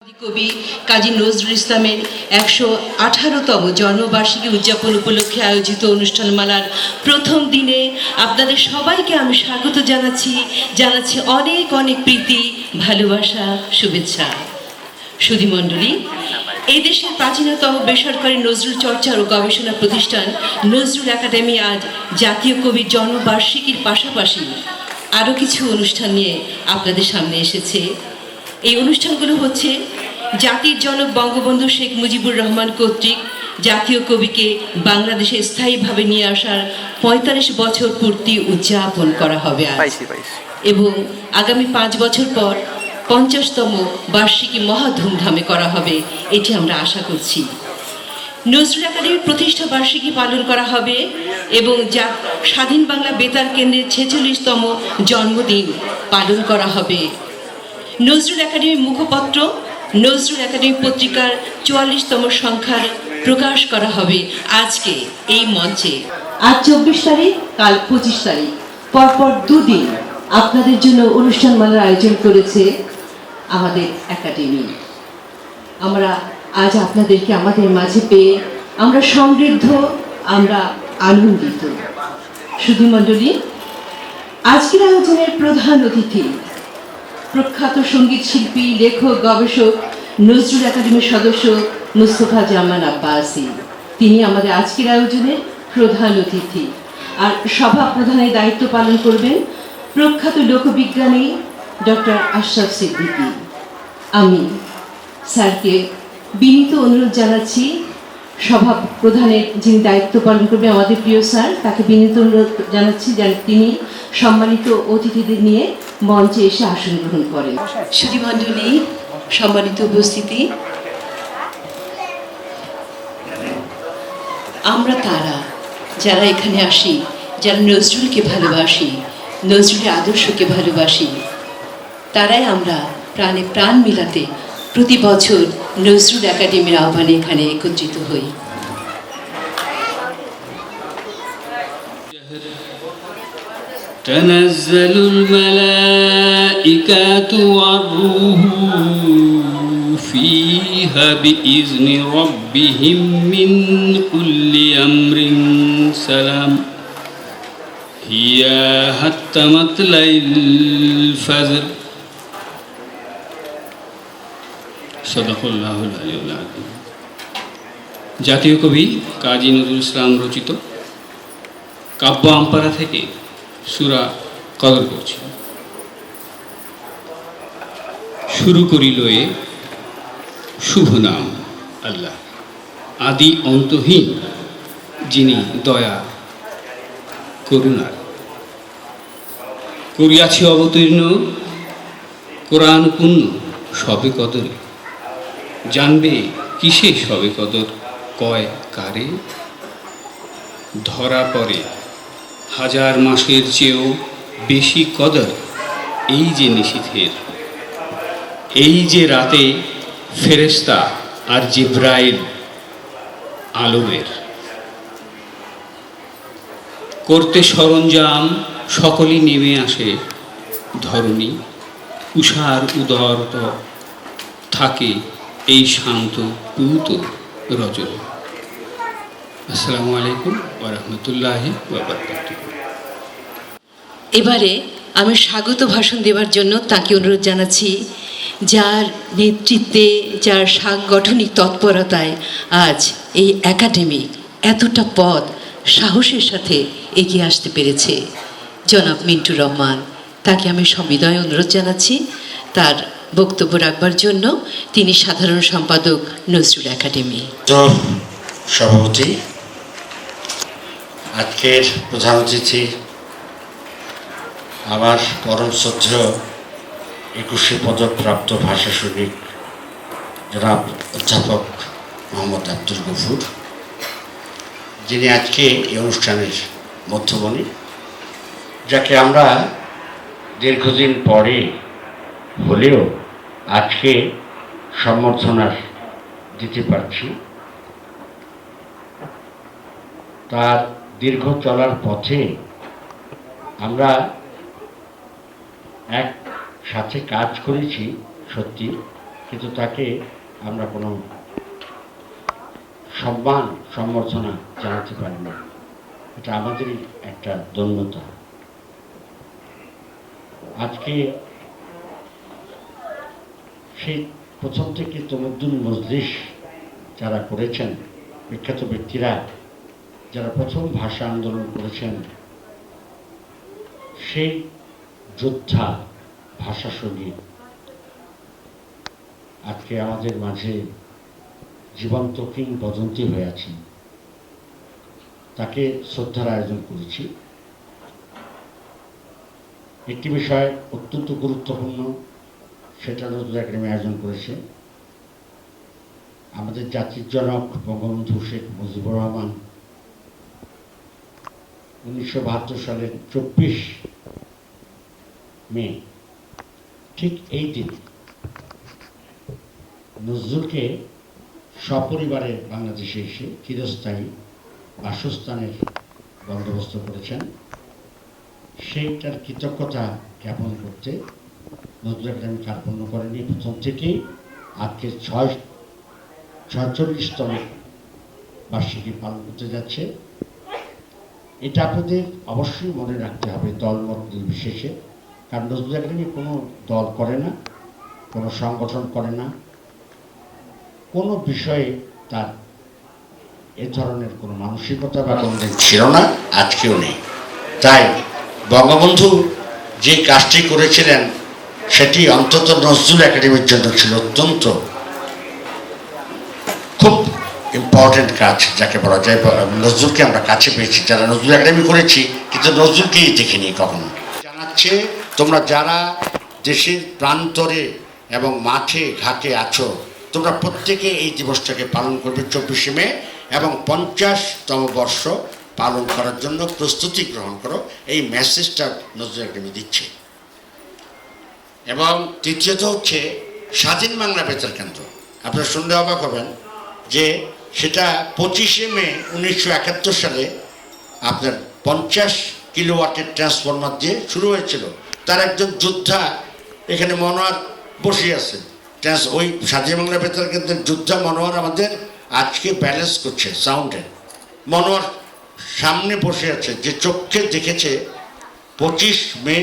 কবি কাজী নজরুল ইসলামের ১১৮তম জন্মবার্ষিকী উদযাপন উপলক্ষে আয়োজিত অনুষ্ঠানমালার প্রথম দিনে আপনাদের সবাইকে আমি স্বাগত জানাচ্ছি অনেক অনেক প্রীতি, ভালোবাসা, শুভেচ্ছা। সুধীমণ্ডলী, এই দেশের প্রাচীনতম বেসরকারি নজরুল চর্চা ও গবেষণা প্রতিষ্ঠান নজরুল একাডেমি আজ জাতীয় কবির জন্মবার্ষিকীর পাশাপাশি আরও কিছু অনুষ্ঠান নিয়ে আপনাদের সামনে এসেছে। এই অনুষ্ঠানগুলো হচ্ছে জাতির জনক বঙ্গবন্ধু শেখ মুজিবুর রহমান কর্তৃক জাতীয় কবিকে বাংলাদেশে স্থায়ীভাবে নিয়ে আসার ৪৫ বছর পূর্তি উদযাপন করা হবে আজ, এবং আগামী ৫ বছর পর ৫০তম বার্ষিকী মহা ধুমধামে করা হবে, এটি আমরা আশা করছি। নজরুল একাডেমির প্রতিষ্ঠা বার্ষিকী পালন করা হবে এবং স্বাধীন বাংলা বেতার কেন্দ্রের ৪৬তম জন্মদিন পালন করা হবে। নজরুল একাডেমির মুখপত্র নজরুল একাডেমি পত্রিকার ৪৪তম সংখ্যার প্রকাশ করা হবে আজকে এই মঞ্চে। আজ ২৪ তারিখ, কাল ২৫ তারিখ, পরপর দুদিন আপনাদের জন্য অনুষ্ঠানমালার আয়োজন করেছে আমাদের একাডেমি। আমরা আজ আপনাদেরকে আমাদের মাঝে পেয়ে আমরা সমৃদ্ধ, আমরা আনন্দিত। সুধীমণ্ডলী, আজকের আয়োজনের প্রধান অতিথি প্রখ্যাত সঙ্গীত শিল্পী, লেখক, গবেষক, নজরুল একাডেমির সদস্য মুস্তফা জামান আব্বাসী। তিনি আমাদের আজকের আয়োজনের প্রধান অতিথি। আর সভা প্রধানের দায়িত্ব পালন করবেন প্রখ্যাত লোকবিজ্ঞানী ডক্টর আশরাফ সিদ্দিকী। আমি স্যারকে বিনীত অনুরোধ জানাচ্ছি, সভা প্রধানের যিনি দায়িত্ব পালন করবেন আমাদের প্রিয় স্যার, তাকে বিনীত অনুরোধ জানাচ্ছি যেন তিনি সম্মানিত অতিথিদের নিয়ে মঞ্চে এসে আসন গ্রহণ করেন। সুধীমণ্ডলী, সম্মানিত উপস্থিতি, আমরা তারা যারা এখানে আসি, যারা নজরুলকে ভালোবাসি, নজরুলের আদর্শকে ভালোবাসি, তারাই আমরা প্রাণে প্রাণ মিলাতে প্রতি বছর নজরুল একাডেমির আহ্বানে এখানে একত্রিত হই। تنزل الملائكة والروح فيها بإذن ربهم من كل أمر سلام هي حتى مطلع الفجر সদাকল্লাহুল আলিয়্যুল আযীম। জাতীয় কবি কাজী নজরুল ইসলাম রচিত কাব্য আমপারা থেকে সূরা কদর করছি। শুরু করিল এ শুভ নাম আল্লাহ, আদি অন্তহীন যিনি দয়া করুণার। করিয়াছি অবতীর্ণ কোরআন পূর্ণ সবে কদরে, জানবে কিসে সবে কদর কয় কারে। ধরা পড়ে হাজার মাসের চেয়েও বেশি কদর এই যে নিশীথের, এই যে রাতে ফেরেশতা আর জিবরাইল আলমের করতে সরঞ্জাম সকলই নেমে আসে ধরণী, উষার উদরত থাকে এই শান্ত পুত রজনী। আসসালামু আলাইকুম ওয়া রাহমাতুল্লাহি ওয়া বারাকাতুহু। এবারে আমি স্বাগত ভাষণ দেওয়ার জন্য তাকে অনুরোধ জানাচ্ছি, যার নেতৃত্বে, যার সাংগঠনিক তৎপরতায় আজ এই একাডেমি এতটা পথ সাহসের সাথে এগিয়ে আসতে পেরেছে, জনাব মিন্টু রহমান। তাকে আমি সবিনয় অনুরোধ জানাচ্ছি তার বক্তব্য রাখবার জন্য। তিনি সাধারণ সম্পাদক নজরুল একাডেমি। সভাপতি, আজকের প্রধান অতিথি আমার পরম শ্রদ্ধেয় ২১শে পদকপ্রাপ্ত ভাষা সৈনিক জনাব অধ্যাপক মোহাম্মদ আব্দুল গফুর, যিনি আজকে এই অনুষ্ঠানের মধ্যমণি, যাকে আমরা দীর্ঘদিন পরে হলেও আজকে সম্বর্ধনা দিতে পারছি। তার দীর্ঘ চলার পথে আমরা এক সাথে কাজ করেছি সত্যি, কিন্তু তাকে আমরা কোনো সম্মান সম্বর্ধনা জানাতে পারি না। এটা আমাদেরই একটা দন্যতা। আজকে সেই প্রথম থেকে তমদ্দুন মজলিস যারা করেছেন, বিখ্যাত ব্যক্তিরা যারা প্রথম ভাষা আন্দোলন করেছেন, সেই যোদ্ধা ভাষা সঙ্গী আজকে আমাদের মাঝে জীবন্ত কিংবদন্তি হয়ে আছেন। তাকে শ্রদ্ধার আয়োজন করেছি। একটি বিষয় অত্যন্ত গুরুত্বপূর্ণ, সেটা নজরুল একাডেমি আয়োজন করেছে। আমাদের জাতির জনক বঙ্গবন্ধু শেখ মুজিবুর রহমান 1972 সালের 24 মে, ঠিক এই দিন নজরুলকে সপরিবারে বাংলাদেশে এসে চিরস্থায়ী বাসস্থানের বন্দোবস্ত করেছেন। সেইটার কৃতজ্ঞতা জ্ঞাপন করতে নজরুল একাডেমি কার্পণ্য করেনি। প্রথম থেকেই আজকে 46তম বার্ষিকী পালন করতে যাচ্ছে। এটা আপনাদের অবশ্যই মনে রাখতে হবে, দলমত নির্বিশেষে। কারণ নজরুল একাডেমি কোনো দল করে না, কোনো সংগঠন করে না, কোনো বিষয়ে তার এ ধরনের কোনো মানসিকতা বা কোনোদিন ছিল না, আজকেও নেই। তাই বঙ্গবন্ধু যে কাজটি করেছিলেন সেটি অন্তত নজরুল একাডেমির জন্য ছিল অত্যন্ত খুব ইম্পর্টেন্ট কাজ, যাকে বলা যায়। নজরুলকে আমরা কাছে পেয়েছি, যারা নজরুল একাডেমি করেছি, কিন্তু নজরুলকেই দেখিনি কখনো। জানাচ্ছে তোমরা যারা দেশের প্রান্তরে এবং মাঠে ঘাটে আছো, তোমরা প্রত্যেকে এই দিবসটাকে পালন করবে 24শে মে, এবং 50তম বর্ষ পালন করার জন্য প্রস্তুতি গ্রহণ করো। এই মেসেজটা নজরুল একাডেমি দিচ্ছে। এবং তৃতীয়ত হচ্ছে স্বাধীন বাংলা বেতার কেন্দ্র। আপনারা শুনলে অবাক হবেন যে সেটা 25শে মে 1971 সালে আপনার 50 কিলোওয়াটের ট্রান্সফরমার দিয়ে শুরু হয়েছিল। তার একজন যোদ্ধা এখানে মনোয়ার বসে আছে, ওই স্বাধীন বাংলা বেতার কেন্দ্রের যোদ্ধা মনোয়ার আমাদের আজকে ব্যালেন্স করছে সাউন্ডে। মনোয়ার সামনে বসে আছে, যে চোখে দেখেছে 25 মে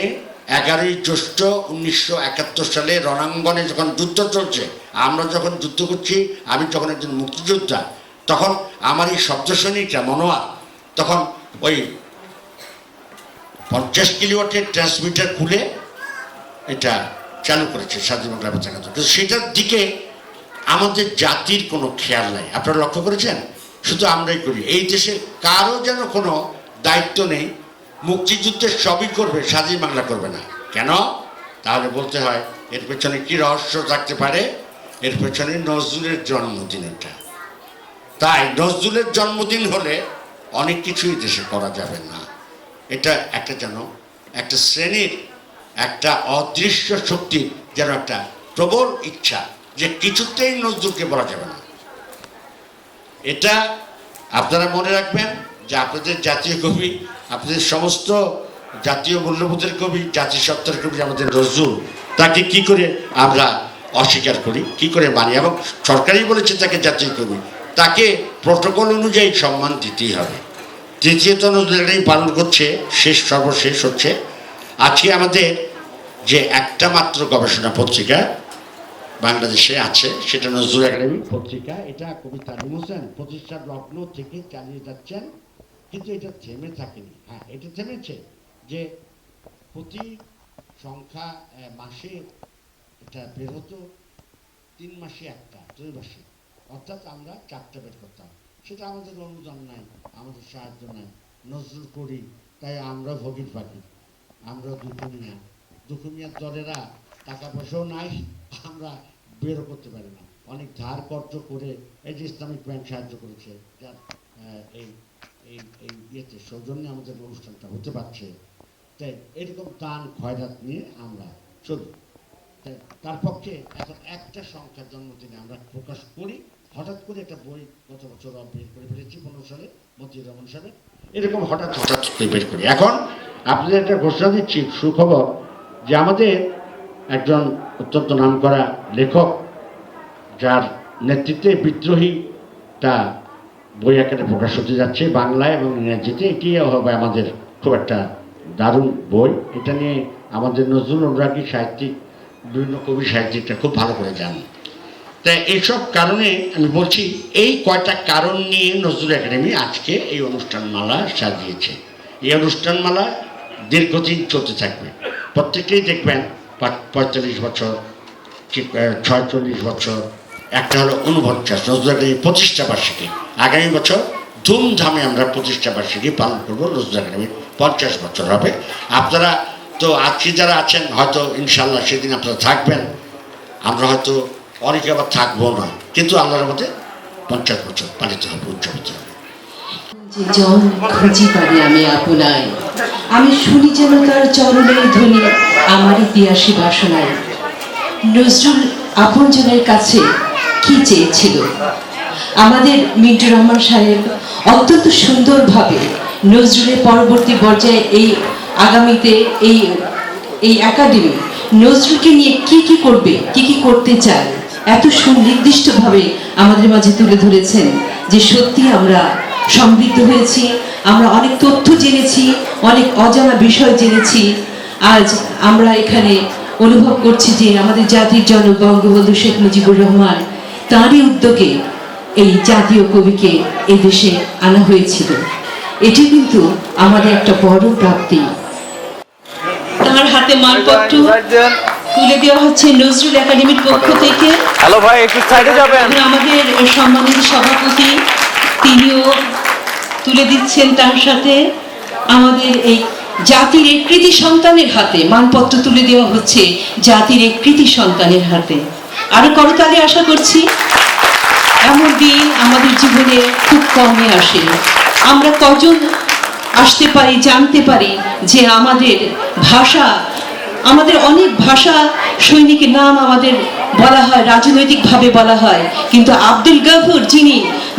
11ই জ্যৈষ্ঠ 1971 সালে রণাঙ্গনে যখন যুদ্ধ চলছে, আমরা যখন যুদ্ধ করছি, আমি যখন একজন মুক্তিযোদ্ধা, তখন আমার এই শব্দ সৈনিকরা মনোয়ার তখন ওই 50 কিলোওয়াটের ট্রান্সমিটার খুলে এটা চালু করেছে স্বাধীন বাংলা বেতার কেন্দ্র। কিন্তু সেটার দিকে আমাদের জাতির কোনো খেয়াল নাই। আপনারা লক্ষ্য করেছেন? শুধু আমরাই করি। এই দেশে কারো যেন কোনো দায়িত্ব নেই, মুক্তিযুদ্ধের সবই করবে, স্বাধীন বাংলা করবে না। কেন? তাহলে বলতে হয় এর পেছনে কি রহস্য থাকতে পারে? এর পেছনে নজরুলের জন্মদিন। এটা তাই নজরুলের জন্মদিন হলে অনেক কিছুই দেশে করা যাবে না। এটা একটা যেন একটা শ্রেণীর একটা অদৃশ্য শক্তির যেন একটা প্রবল ইচ্ছা যে কিছুতেই নজরুলকে বলা যাবে না। এটা আপনারা মনে রাখবেন যে আপনাদের জাতীয় কবি, আপনাদের সমস্ত জাতীয় মূল্যবোধের কবি, জাতিসত্তার কবি আমাদের নজরুল, তাকে কি করে আমরা অস্বীকার করি, কি করে মানি? এবং সরকারই বলেছে তাকে জাতীয় কবি, তাকে প্রোটোকল অনুযায়ী সম্মান দিতেই হবে। তৃতীয়ত নজরুল একাডেমি পালন করছে সর্বশেষ হচ্ছে আজকে আমাদের যে একটা মাত্র গবেষণা পত্রিকা বাংলাদেশে আছে, সেটা নজরুল একাডেমি পত্রিকা। এটা কবি তালিম হোসেন প্রতিষ্ঠার লগ্ন থেকে চালিয়ে যাচ্ছেন, কিন্তু এটা থেমে থাকেনি। হ্যাঁ, এটা থেমেছে যে প্রতি সংখ্যা মাসে এটা বের হতো, 3 মাসে একটা, 2 মাসে, অর্থাৎ আমরা 4টা বের করতাম। সেটা আমাদের অনুদান নাই, আমাদের সাহায্য নাই, নজরুল করি তাই আমরা ভোগীর পাখি, আমরা দুঃখমিয়ার দলেরা টাকা পয়সাও নাই, আমরা বেরও করতে পারি না। অনেক ধার কর্য করে এই যে ইসলামিক ব্যাংক সাহায্য করেছে, যার এই এই এই ইয়েতে সৌজন্যে আমাদের অনুষ্ঠানটা হতে পারছে। তাই এরকম দান খয়রাত নিয়ে আমরা চলি। তাই তার পক্ষে এখন একটা সংখ্যার জন্মদিনে আমরা প্রকাশ করি। হঠাৎ করে একটা বই গত বছর বের করে ফেলেছি 15 সালে, মতিউর রহমান সাহেব, এরকম হঠাৎ বের করি। এখন আপনাদের একটা ঘোষণা দিচ্ছি, সুখবর, যে আমাদের একজন অত্যন্ত নামকরা লেখক যার নেতৃত্বে বিদ্রোহীটা বই আকারে প্রকাশ হতে যাচ্ছে বাংলায় এবং ইংরেজিতে। এটি হবে আমাদের খুব একটা দারুণ বই। এটা নিয়ে আমাদের নজরুল অনুরাগী সাহিত্যিক, বিভিন্ন কবি সাহিত্যিকরা খুব ভালো করে জানেন। তাই এইসব কারণে আমি বলছি, এই কয়টা কারণ নিয়ে নজরুল একাডেমি আজকে এই অনুষ্ঠানমালা সাজিয়েছে। এই অনুষ্ঠানমালা দীর্ঘদিন চলতে থাকবে। প্রত্যেকেই দেখবেন 45 বছর, 46 বছর, একটা হলো 49 নজরুল একাডেমি প্রতিষ্ঠা বার্ষিকী। আগামী বছর ধুমধামে আমরা প্রতিষ্ঠা বার্ষিকী পালন করবো। নজরুল একাডেমির 50 বছর হবে। আপনারা তো আজকে যারা আছেন হয়তো ইনশাল্লাহ সেদিন আপনারা থাকবেন, আমরা হয়তো অনেকে আবার থাকবো না, কিন্তু আল্লাহর মধ্যে 50 বছর পালিত হবে, উদযাপিত হবে। যে জন খুঁজি পারি আমি আপনায়, আমি শুনি যেন তার চরণের ধ্বনি আমার ইতিহাসী বাসনায়। নজরুল আপনজনের কাছে কি চেয়েছিল? আমাদের মিন্টু রহমান সাহেব অত্যন্ত সুন্দরভাবে নজরুলের পরবর্তী পর্যায়ে এই আগামীতে এই একাডেমি নজরুলকে নিয়ে কি কি করবে, কি কি করতে চায় এত সুনির্দিষ্টভাবে আমাদের মাঝে তুলে ধরেছেন যে সত্যি আমরা সমৃদ্ধ হয়েছি। আমরা অনেক তথ্য জেনেছি, অনেক অজানা বিষয় জেনেছি। আজ আমরা এখানে অনুভব করছি যে আমাদের জাতির জনক বঙ্গবন্ধু শেখ মুজিবুর রহমান, তাঁরই উদ্যোগে এই জাতীয় কবিকে এই দেশে আনা হয়েছিল। এটি কিন্তু আমাদের একটা বড় প্রাপ্তি। তার হাতে মানপত্র তুলে দেওয়া হচ্ছে নজরুল একাডেমির পক্ষ থেকে। হ্যালো ভাই, একটু সাইডে যাবেন। আমাদের সম্মানিত সভাপতি তিনিও তুলে দিচ্ছেন। তার সাথে আমাদের এই জাতির এক কৃতি সন্তানের হাতে মানপত্র তুলে দেওয়া হচ্ছে, জাতির এক কৃতি সন্তানের হাতে। আরো করতালি আশা করছি। এমন দিন আমাদের জীবনে খুব কমই আসে। আমরা কজন আসতে পারি, জানতে পারি যে আমাদের ভাষা, আমাদের অনেক ভাষা সৈনিকের নাম আমাদের বলা হয়, রাজনৈতিকভাবে বলা হয়, কিন্তু আব্দুল গফুর যিনি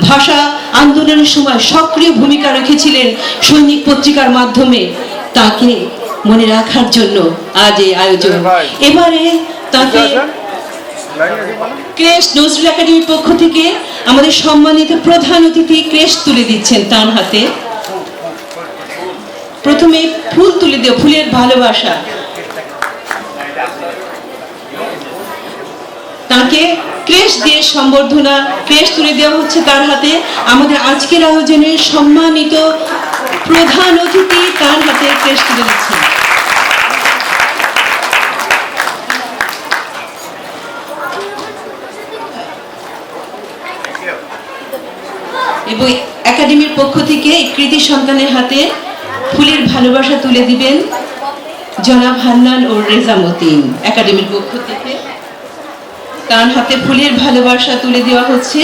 ভাষা আন্দোলনের সময় সক্রিয় ভূমিকা রেখেছিলেন সৈনিক পত্রিকার মাধ্যমে, তাকে মনে রাখার জন্য আজ এই আয়োজন। এবারে তাকে ক্রেস্ট নজরুল একাডেমির পক্ষ থেকে আমাদের সম্মানিত প্রধান অতিথি ক্রেস্ট তুলে দিচ্ছেন তার হাতে। প্রথমে ফুল তুলে দেও, ফুলের ভালোবাসা। তাকে ক্রেস্ট দিয়ে সম্বর্ধনা, ক্রেস্ট তুলে দেওয়া হচ্ছে তার হাতে। আমাদের আজকের আয়োজনের সম্মানিত প্রধান অতিথি তার হাতে ক্রেস্ট তুলে দিচ্ছেন। এবং একাডেমির পক্ষ থেকে কৃতি সন্তানের হাতে ফুলের ভালোবাসা তুলে দিবেন জনাব হান্নান ও রেজামতিন। একাডেমির পক্ষ থেকে তার হাতে ফুলের ভালোবাসা তুলে দেওয়া হচ্ছে।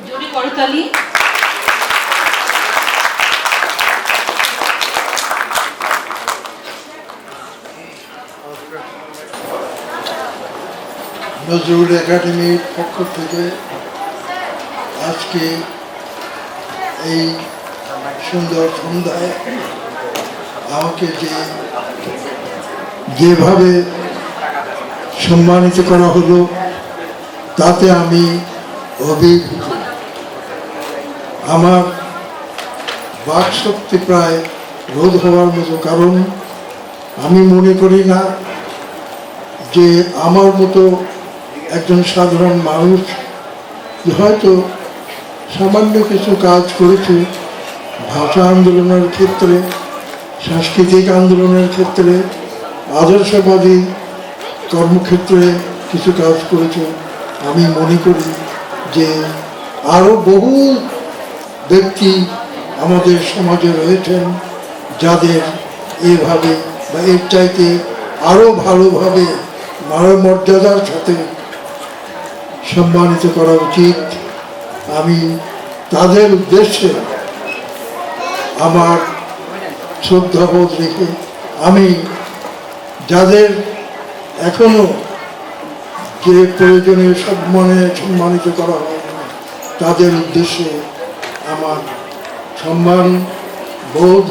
জোরে করতালি। নজরুল একাডেমির পক্ষ থেকে আজকে এই সুন্দর সন্ধ্যায় আমাকে যেভাবে সম্মানিত করা হলো তাতে আমি অভিভূত। আমার বাকশক্তি প্রায় রোধ হওয়ার মতো, কারণ আমি মনে করি না যে আমার মতো একজন সাধারণ মানুষ হয়তো সামান্য কিছু কাজ করেছে ভাষা আন্দোলনের ক্ষেত্রে, সাংস্কৃতিক আন্দোলনের ক্ষেত্রে, আদর্শবাদী কর্মক্ষেত্রে কিছু কাজ করেছে। আমি মনে করি যে আরও বহু ব্যক্তি আমাদের সমাজে রয়েছেন যাদের এভাবে বা এর চাইতে আরও ভালোভাবে মর্যাদার সাথে সম্মানিত করা উচিত। আমি তাদের উদ্দেশ্যে আমার শ্রদ্ধাবোধ রেখে আমি যাদের এখনো যে প্রয়োজনীয় সম্মানিত করা হয় তাদের উদ্দেশ্যে আমার সম্মান বোধ,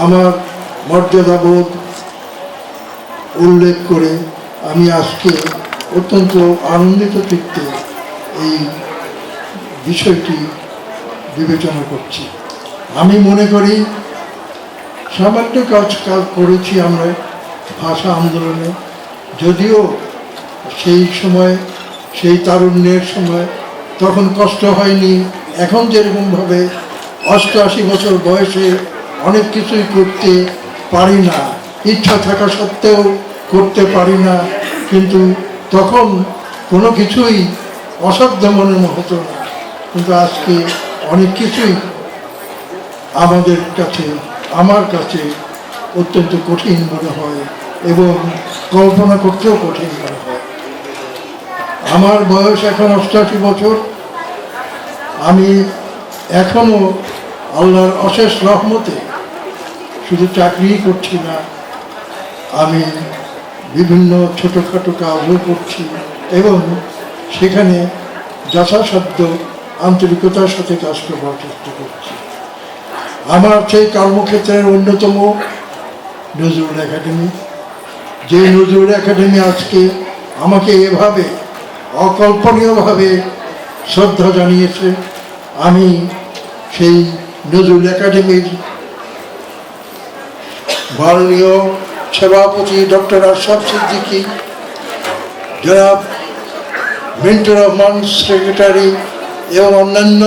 আমার মর্যাদাবোধ উল্লেখ করে আমি আজকে অত্যন্ত আনন্দিত চিত্তে এই বিষয়টি বিবেচনা করছি। আমি মনে করি সামান্য কাজ করেছি আমরা ভাষা আন্দোলনে, যদিও সেই সময় সেই তারুণ্যের সময় তখন কষ্ট হয়নি। এখন যেরকমভাবে 88 বছর বয়সে অনেক কিছুই করতে পারি না, ইচ্ছা থাকা সত্ত্বেও করতে পারি না, কিন্তু তখন কোনো কিছুই অসাধ্য মনে হতো না। কিন্তু আজকে অনেক কিছুই আমাদের কাছে, আমার কাছে অত্যন্ত কঠিন মনে হয় এবং কল্পনা করতেও কঠিন মনে হয়। আমার বয়স এখন 88 বছর। আমি এখনো আল্লাহর অশেষ রহমতে শুধু চাকরিই করছি না, আমি বিভিন্ন ছোটোখাটো কাজও করছি এবং সেখানে যথাসাধ্য আন্তরিকতার সাথে কাজ করবার চেষ্টা করছি। আমার সেই কর্মক্ষেত্রের অন্যতম নজরুল একাডেমি, যে নজরুল একাডেমি আজকে আমাকে এভাবে অকল্পনীয়ভাবে শ্রদ্ধা জানিয়েছে। আমি সেই নজরুল একাডেমির মাননীয় সভাপতি ডক্টর আশরাফ সিদ্দিকী, জনাব মিন্টু রহমান সেক্রেটারি এবং অন্যান্য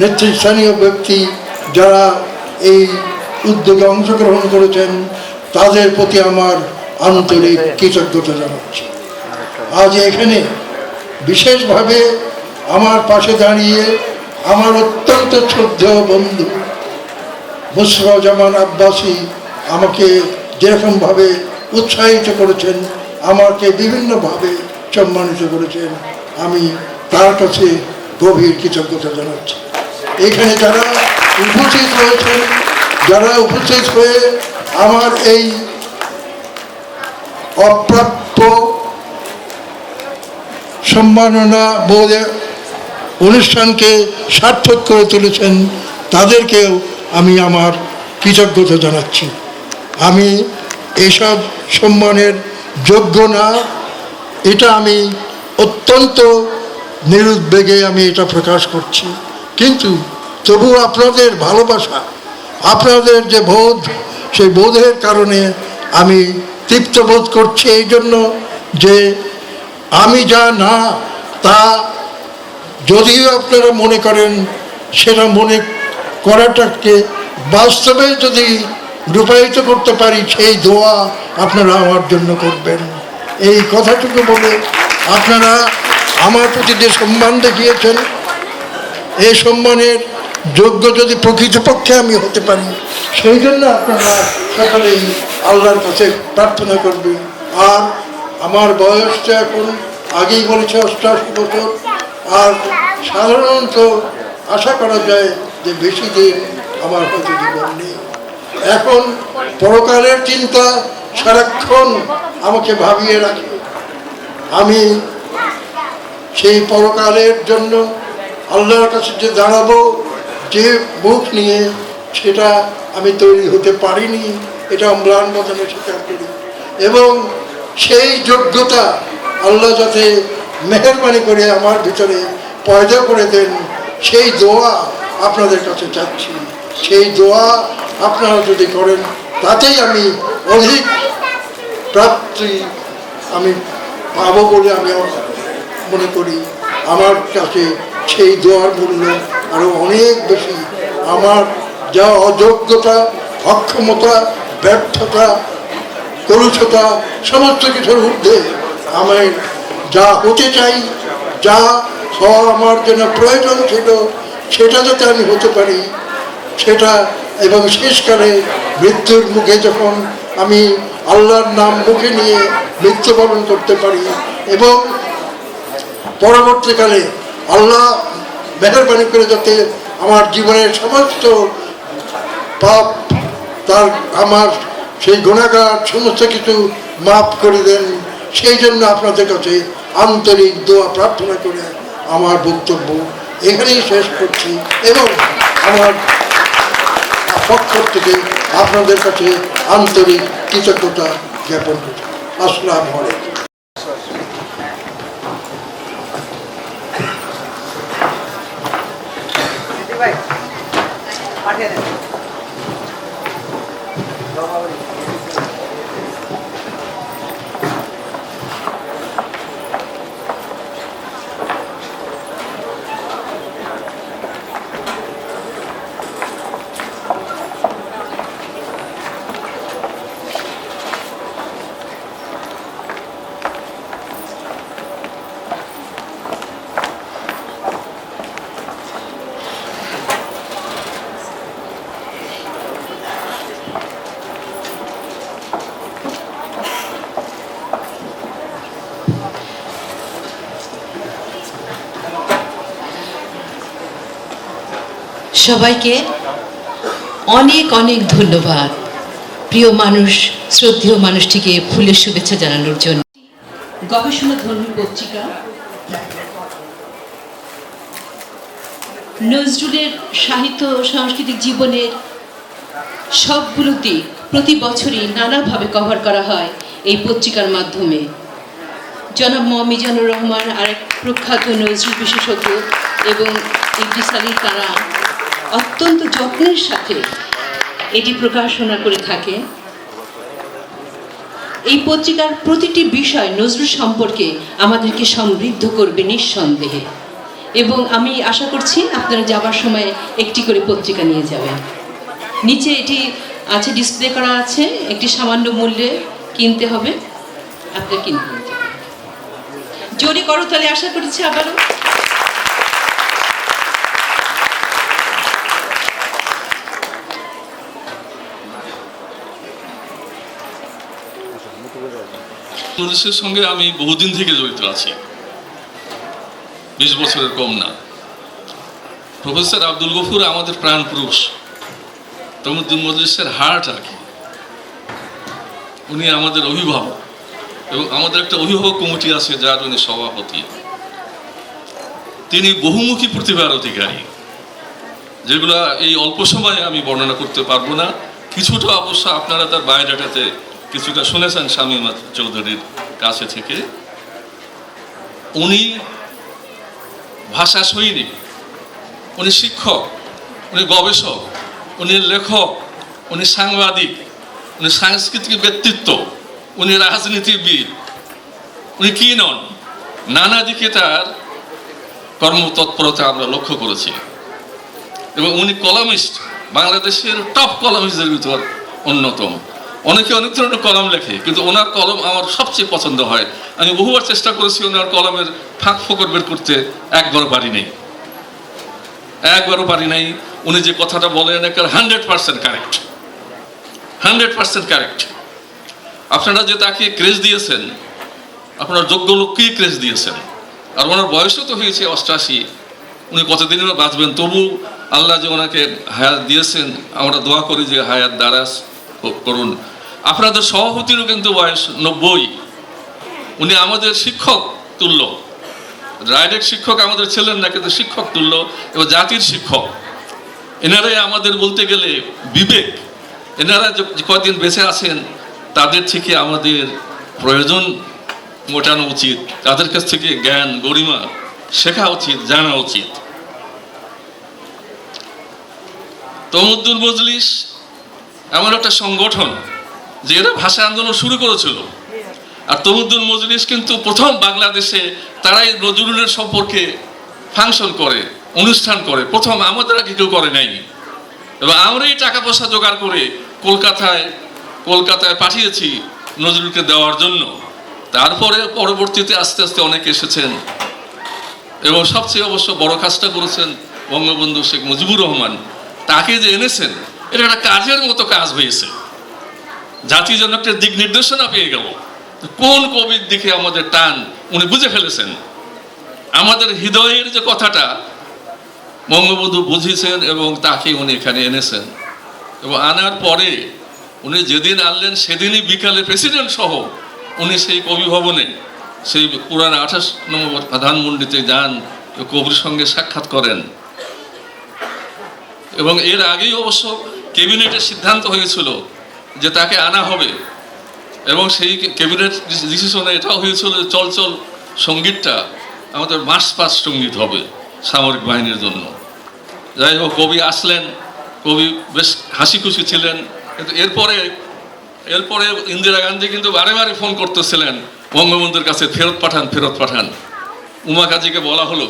নেতৃস্থানীয় ব্যক্তি যারা এই উদ্যোগে অংশগ্রহণ করেছেন, তাদের প্রতি আমার আন্তরিক কৃতজ্ঞতা জানাচ্ছি। আজ এখানে বিশেষভাবে আমার পাশে দাঁড়িয়ে আমার অত্যন্ত শ্রদ্ধেয় বন্ধু মুশফিকুজ্জামান আব্বাসী আমাকে যেরকমভাবে উৎসাহিত করেছেন, আমাকে বিভিন্নভাবে সম্মানিত করেছেন, আমি তার কাছে গভীর কৃতজ্ঞতা জানাচ্ছি। এখানে যারা উপস্থিত হয়েছেন, যারা উপস্থিত হয়ে আমার এই অপ্রাপ্য সম্মাননা বোধ অনুষ্ঠানকে সার্থক করে তুলেছেন, তাদেরকেও আমি আমার কৃতজ্ঞতা জানাচ্ছি। আমি এসব সম্মানের যোগ্য না, এটা আমি অত্যন্ত নিরুদ্বেগে আমি এটা প্রকাশ করছি, কিন্তু তবু আপনাদের ভালোবাসা, আপনাদের যে বোধ, সেই বোধের কারণে আমি তৃপ্ত বোধ করছি এই জন্য যে আমি যা না তা যদিও আপনারা মনে করেন, সেটা মনে করাটাকে বাস্তবে যদি রূপায়িত করতে পারি, সেই দোয়া আপনারা আমার জন্য করবেন। এই কথাটুকু বলে আপনারা আমার প্রতি যে সম্মান দেখিয়েছেন, এই সম্মানের যোগ্য যদি প্রকৃতপক্ষে আমি হতে পারি, সেই জন্য আপনারা সকলেই আল্লাহর কাছে প্রার্থনা করবেন। আর আমার বয়সটা এখন আগেই বলেছে 88 বছর, আর সাধারণত আশা করা যায় যে বেশি দিন আমার হয়তো জীবন নেই। এখন পরকালের চিন্তা সারাক্ষণ আমাকে ভাবিয়ে রাখে। আমি সেই পরকালের জন্য আল্লাহর কাছে যে দাঁড়াবো, যে বুক নিয়ে, সেটা আমি তৈরি হতে পারিনি, এটা অম্লান বদনে স্বীকার করি। এবং সেই যোগ্যতা আল্লাহ যাতে মেহেরবানি করে আমার ভিতরে পয়দা করে দেন, সেই দোয়া আপনাদের কাছে চাচ্ছি। সেই দোয়া আপনারা যদি করেন, তাতেই আমি অধিক প্রাপ্তি আমি পাবো বলে আমি মনে করি। আমার কাছে সেই দোয়ার মূল্য আরও অনেক বেশি। আমার যা অযোগ্যতা, অক্ষমতা, ব্যর্থতা, কলুষতা, সমস্ত কিছুর ঊর্ধ্বে আমি যা হতে চাই, যা হওয়া আমার জন্য প্রয়োজন ছিল, সেটা যাতে আমি হতে পারি, সেটা এবং শেষকালে মৃত্যুর মুখে যখন আমি আল্লাহর নাম মুখে নিয়ে মৃত্যুবরণ করতে পারি এবং পরবর্তীকালে আল্লাহ মেহেরবানি করে যাতে আমার জীবনের সমস্ত পাপ, তার আমার সেই গুনাহগার সমস্ত কিছু মাফ করে দেন, সেই জন্য আপনাদের কাছে আন্তরিক দোয়া প্রার্থনা করে আমার বক্তব্য এখানেই শেষ করছি এবং আমার পক্ষ থেকে আপনাদের কাছে আন্তরিক কৃতজ্ঞতা জ্ঞাপন করছি। আসসালামু আলাইকুম। সবাইকে অনেক অনেক ধন্যবাদ প্রিয় মানুষ, শ্রদ্ধেয় মানুষটিকে ফুলের শুভেচ্ছা জানানোর জন্য। গবেষণা ধর্মী পত্রিকা নজরুলের সাহিত্য ও সাংস্কৃতিক জীবনের সবগুলো দিক প্রতি বছরই নানাভাবে কভার করা হয় এই পত্রিকার মাধ্যমে। জনাব মিজানুর রহমান আরেক প্রখ্যাত নজরুল বিশেষজ্ঞ এবং ইদ্রিস আলী, তারা অত্যন্ত যত্নের সাথে এটি প্রকাশনা করে থাকে। এই পত্রিকার প্রতিটি বিষয় নজরুল সম্পর্কে আমাদেরকে সমৃদ্ধ করবে নিঃসন্দেহে, এবং আমি আশা করছি আপনারা যাবার সময় একটি করে পত্রিকা নিয়ে যাবেন। নিচে এটি আছে, ডিসপ্লে করা আছে, একটি সামান্য মূল্যে কিনতে হবে, আপনারা কিনতে হবে। জোরে করতালে আশা করছি আবারও। বাংলাদেশের সঙ্গে আমি বহুদিন থেকে জড়িত আছি, 20 বছরের কম না। প্রফেসর আব্দুল গফুর আমাদের প্রাণ পুরুষ, তমুদ্দুন মজলিসের হার্ট আর কি। উনি আমাদের অভিভাবক, এবং আমাদের একটা অভিভাবক কমিটি আছে যার উনি সভাপতি। তিনি বহুমুখী প্রতিভার অধিকারী, যেগুলা এই অল্প সময়ে আমি বর্ণনা করতে পারবো না। কিছুটা অবশ্য আপনারা তার বায়োডাটাতে কিছুটা শুনেছেন শামীম চৌধুরীর কাছে থেকে। উনি ভাষা সৈনিক, উনি শিক্ষক, উনি গবেষক, উনি লেখক, উনি সাংবাদিক, উনি সাংস্কৃতিক ব্যক্তিত্ব, উনি রাজনীতিবিদ, উনি কি নন, নানা দিকে তার কর্মতৎপরতা আমরা লক্ষ্য করেছি। এবং উনি কলামিস্ট, বাংলাদেশের টপ কলামিস্টদের ভিতর অন্যতম। অনেকে অনেক ধরনের কলম লেখে, কিন্তু ওনার কলম আমার সবচেয়ে পছন্দ হয়। আমি বহুবার চেষ্টা করেছি ওনার কলমের ফাঁক ফোকর বের করতে, একবারও পারি নাই। উনি যে কথাটা বলেন 100% কারেক্ট, 100% কারেক্ট। আপনারা যে তাকে ক্রেজ দিয়েছেন, আপনার যোগ্য লোককেই ক্রেজ দিয়েছেন। আর ওনার বয়সও তো হয়েছে 88, উনি কতদিন বাঁচবেন, তবু আল্লাহ যে ওনাকে হায়াত দিয়েছেন, আমরা দোয়া করি যে হায়াত দারাজ করুন। আপনাদের সভাপতিরও কিন্তু বয়স 90। উনি আমাদের শিক্ষক তুল্য, ডাইরেক্ট শিক্ষক আমাদের ছিলেন না, কিন্তু শিক্ষক তুল্য এবং জাতির শিক্ষক। এনারাই আমাদের বলতে গেলে বিবেক। এনারা যে কদিন বেঁচে আছেন, তাদের থেকে আমাদের প্রয়োজন মোটানো উচিত, তাদের কাছ থেকে জ্ঞান গরিমা শেখা উচিত, জানা উচিত। তমুদ্দুন মজলিস এমন একটা সংগঠন যে এরা ভাষা আন্দোলন শুরু করেছিল। আর তমুদ্দুন মজলিস কিন্তু প্রথম বাংলাদেশে তারাই নজরুলের সম্পর্কে ফাংশন করে, অনুষ্ঠান করে, প্রথম। আমাদের আগে কেউ করে নাই। এবং আমরাই টাকা পয়সা জোগাড় করে কলকাতায় পাঠিয়েছি নজরুলকে দেওয়ার জন্য। তারপরে পরবর্তীতে আস্তে আস্তে অনেকে এসেছেন, এবং সবচেয়ে অবশ্য বড় কাজটা করেছেন বঙ্গবন্ধু শেখ মুজিবুর রহমান। তাকে যে এনেছেন, এটা একটা কাজের মতো কাজ হয়েছে। জাতি যেন একটা দিক নির্দেশনা পেয়ে গেল, কোন কবির দিকে আমাদের টান উনি বুঝে ফেলেছেন। আমাদের হৃদয়ের যে কথাটা বঙ্গবন্ধু বুঝিয়েছেন, এবং তাকে উনি এখানে এনেছেন। এবং আনার পরে উনি যেদিন আনলেন, সেদিনই বিকালে প্রেসিডেন্ট সহ উনি সেই কবি ভবনে, সেই পুরান 28 নম্বর ধানমন্ডিতে যান, কবির সঙ্গে সাক্ষাৎ করেন। এবং এর আগেই অবশ্য ক্যাবিনেটের সিদ্ধান্ত হয়েছিল যে তাকে আনা হবে, এবং সেই ক্যাবিনেট ডিসিশনে এটাও হয়েছিল যে চল চল সঙ্গীতটা আমাদের মার্চ পাস্ট সঙ্গীত হবে সামরিক বাহিনীর জন্য। যাই হোক, কবি আসলেন, কবি বেশ হাসি খুশি ছিলেন, কিন্তু এরপরে ইন্দিরা গান্ধী কিন্তু বারে বারে ফোন করতেছিলেন বঙ্গবন্ধুর কাছে, ফেরত পাঠান। উমা কাজীকে বলা হলো,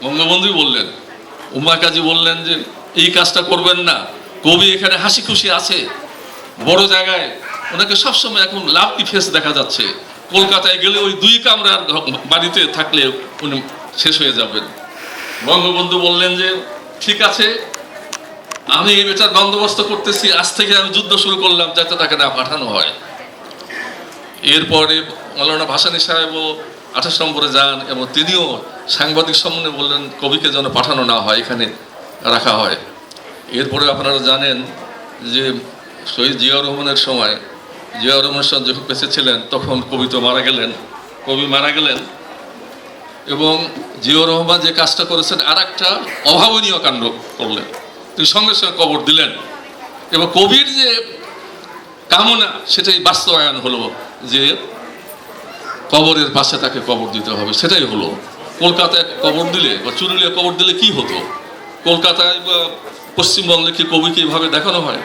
বঙ্গবন্ধুই বললেন, উমা কাজী বললেন যে এই কাজটা করবেন না, কবি এখানে হাসি খুশি আছে বড় জায়গায়, ওনাকে সবসময় এখন লাভলি ফেস দেখা যাচ্ছে, কলকাতায় গেলে ওই 2 কামরার বাড়িতে থাকলে উনি শেষ হয়ে যাবেন। বঙ্গবন্ধু বললেন যে ঠিক আছে, আমি এটার বন্দোবস্ত করতেছি, আজ থেকে আমি যুদ্ধ শুরু করলাম যাতে তাকে না পাঠানো হয়। এরপরে মৌলানা ভাসানী সাহেবও 28 নম্বরে যান এবং তিনিও সাংবাদিক সম্মেলনে বললেন কবিকে যেন পাঠানো না হয়, এখানে রাখা হয়। এরপরে আপনারা জানেন যে শহীদ জিয়াউর রহমানের সময়, জিয়াউর রহমান যখন বেঁচে ছিলেন তখন কবি মারা গেলেন এবং জিয়াউর রহমান যে কাজটা করেছেন আর একটা অভাবনীয় কাণ্ড করলেন, তিনি সঙ্গে সঙ্গে কবর দিলেন এবং কবির যে কামনা সেটাই বাস্তবায়ন হলো যে কবরের পাশে তাকে কবর দিতে হবে। সেটাই হলো। কলকাতায় কবর দিলে বা চুরুলিয়া কবর দিলে কি হতো? কলকাতায় বা পশ্চিমবঙ্গে কি কবিকে এইভাবে দেখানো হয়?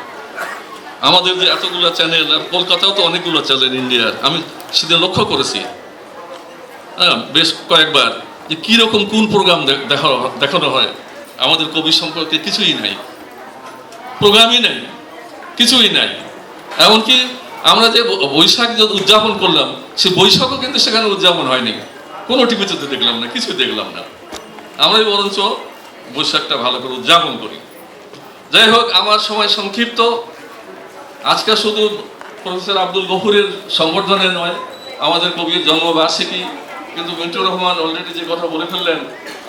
আমাদের যে এতগুলো চ্যানেল, আর কলকাতাও তো অনেকগুলো চ্যানেল ইন্ডিয়ার, আমি সেদিন লক্ষ্য করেছি বেশ কয়েকবার যে কীরকম কোন প্রোগ্রাম দেখানো হয়। আমাদের কবি সম্পর্কে কিছুই নাই, প্রোগ্রামই নাই, কিছুই নাই। এমনকি আমরা যে বৈশাখ যে উদযাপন করলাম, সে বৈশাখও কিন্তু সেখানে উদযাপন হয়নি, কোনো টিভিতে দেখলাম না, কিছুই দেখলাম না। আমরাই বরঞ্চ বৈশাখটা ভালো করে উদযাপন করি। যাই হোক, আমার সময় সংক্ষিপ্ত। আজকে শুধু প্রফেসর আব্দুল গফুরের সংবর্ধনে নয়, আমাদের কবির জন্মবার্ষিকী, কিন্তু মিন্টুর রহমান অলরেডি যে কথা বলে ফেললেন,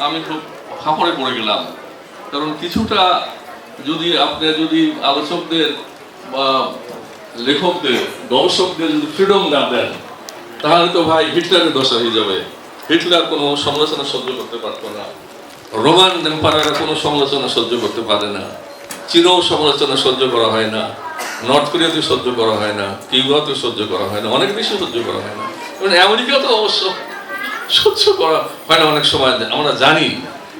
আমি খুব ফাঁপড়ে পড়ে গেলাম। কারণ কিছুটা যদি আলোচকদের বা লেখকদের, দর্শকদের যদি ফ্রিডম না দেন, তাহলে তো ভাই হিটলারের দশা হয়ে যাবে। হিটলার কোনো সমালোচনা সহ্য করতে পারতো না, রোমান এম্পায়ারের কোনো সমালোচনা সহ্য করতে পারে না, চীনেও সমালোচনা সহ্য করা হয় না, নর্থ কোরিয়াতে সহ্য করা হয় না, কিউবাতেও সহ্য করা হয় না, অনেক বেশি সহ্য করা হয় না, এবং আমেরিকাও তো অবশ্য সহ্য করা হয় না অনেক সময়, আমরা জানি।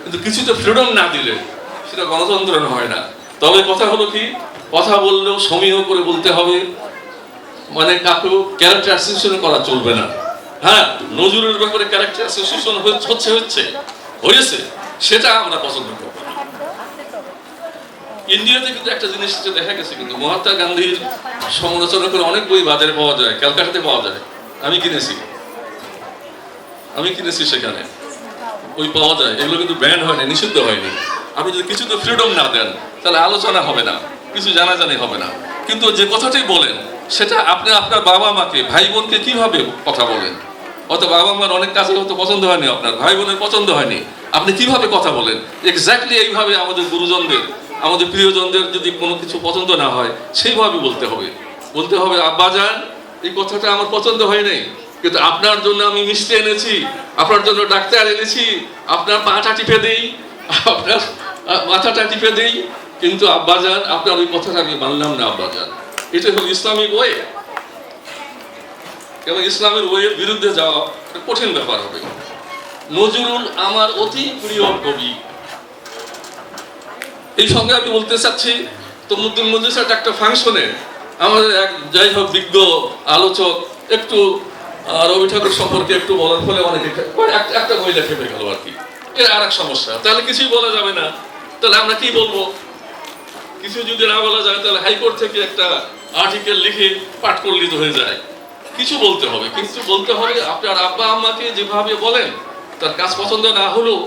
কিন্তু কিছুতে ফ্রিডম না দিলে সেটা গণতন্ত্র হয় না। তবে কথা হলো কি, কথা বললেও সমীহ করে বলতে হবে, মানে কাকেও ক্যারেক্টার অ্যাসোসিয়েশন করা চলবে না। হ্যাঁ, নজরুলের ব্যাপারে ক্যারেক্টার অ্যাসোসিয়েশন হয়েছে, সেটা আমরা পছন্দ করব না। ইন্ডিয়াতে কিন্তু একটা জিনিস দেখা গেছে, কিন্তু মহাত্মা গান্ধীর সমালোচনা করে অনেক বই বাজারে পাওয়া যায়, ক্যালকাটাতে পাওয়া যায়। আমি কিনেছি সেখানে বই পাওয়া যায়। এগুলো কিন্তু ব্যান হয়নি, নিষিদ্ধ হয়নি। আপনি যদি কিছুতে ফ্রিডম না দেন, তাহলে আলোচনা হবে না, কিছু জানাজানি হবে না। কিন্তু যে কথাটাই বলেন, সেটা আপনি আপনার বাবা মাকে, ভাই বোনকে কিভাবে কথা বলেন, অত বাবা মার অনেক কাছে হয়তো পছন্দ হয়নি, আপনার ভাই বোনের পছন্দ হয়নি, আপনি কিভাবে কথা বলেন, এক্স্যাক্টলি এইভাবে আমাদের গুরুজনদের, আমাদের প্রিয়জনদের যদি কোনো কিছু পছন্দ না হয়, সেইভাবে বলতে হবে আব্বাজান, এই কথাটা আমার পছন্দ হয় নাই, কিন্তু আপনার জন্য আমি মিষ্টি এনেছি, আপনার জন্য ডাক্তার এনেছি, আপনার পাটা টিপে দেই, আপনার মাথাটা টিপে দেই, কিন্তু আব্বাজান আপনার ওই কথাটা আমি মানলাম না আব্বাজান। এটা হলো ইসলামিক ওয়ে। এবং ইসলামের ওয়ের বিরুদ্ধে যাওয়া কঠিন ব্যাপার হবে। নজরুল আমার অতি প্রিয় কবি। এই সঙ্গে আমি বলতে চাচ্ছি, তমুদ্দুল মজলিসের একটা ফাংশনে আমাদের এক যাই হোক বিজ্ঞ আলোচক একটু রবি ঠাকুর সম্পর্কে একটু বলার ফলে অনেকে একটা মহিলা খেপে গেল আর কি। এর আর এক সমস্যা, তাহলে কিছুই বলা যাবে না। তাহলে আমরা কি বলবো? কিছু যদি না বলা যায়, তাহলে হাইকোর্ট থেকে একটা আর্টিকেল লিখে পাঠ করলিত হয়ে যায়। কিছু বলতে হবে, কিন্তু বলতে হবে আপনার আব্বা আম্মাকে যেভাবে বলেন, তার কাজ পছন্দ না হলেও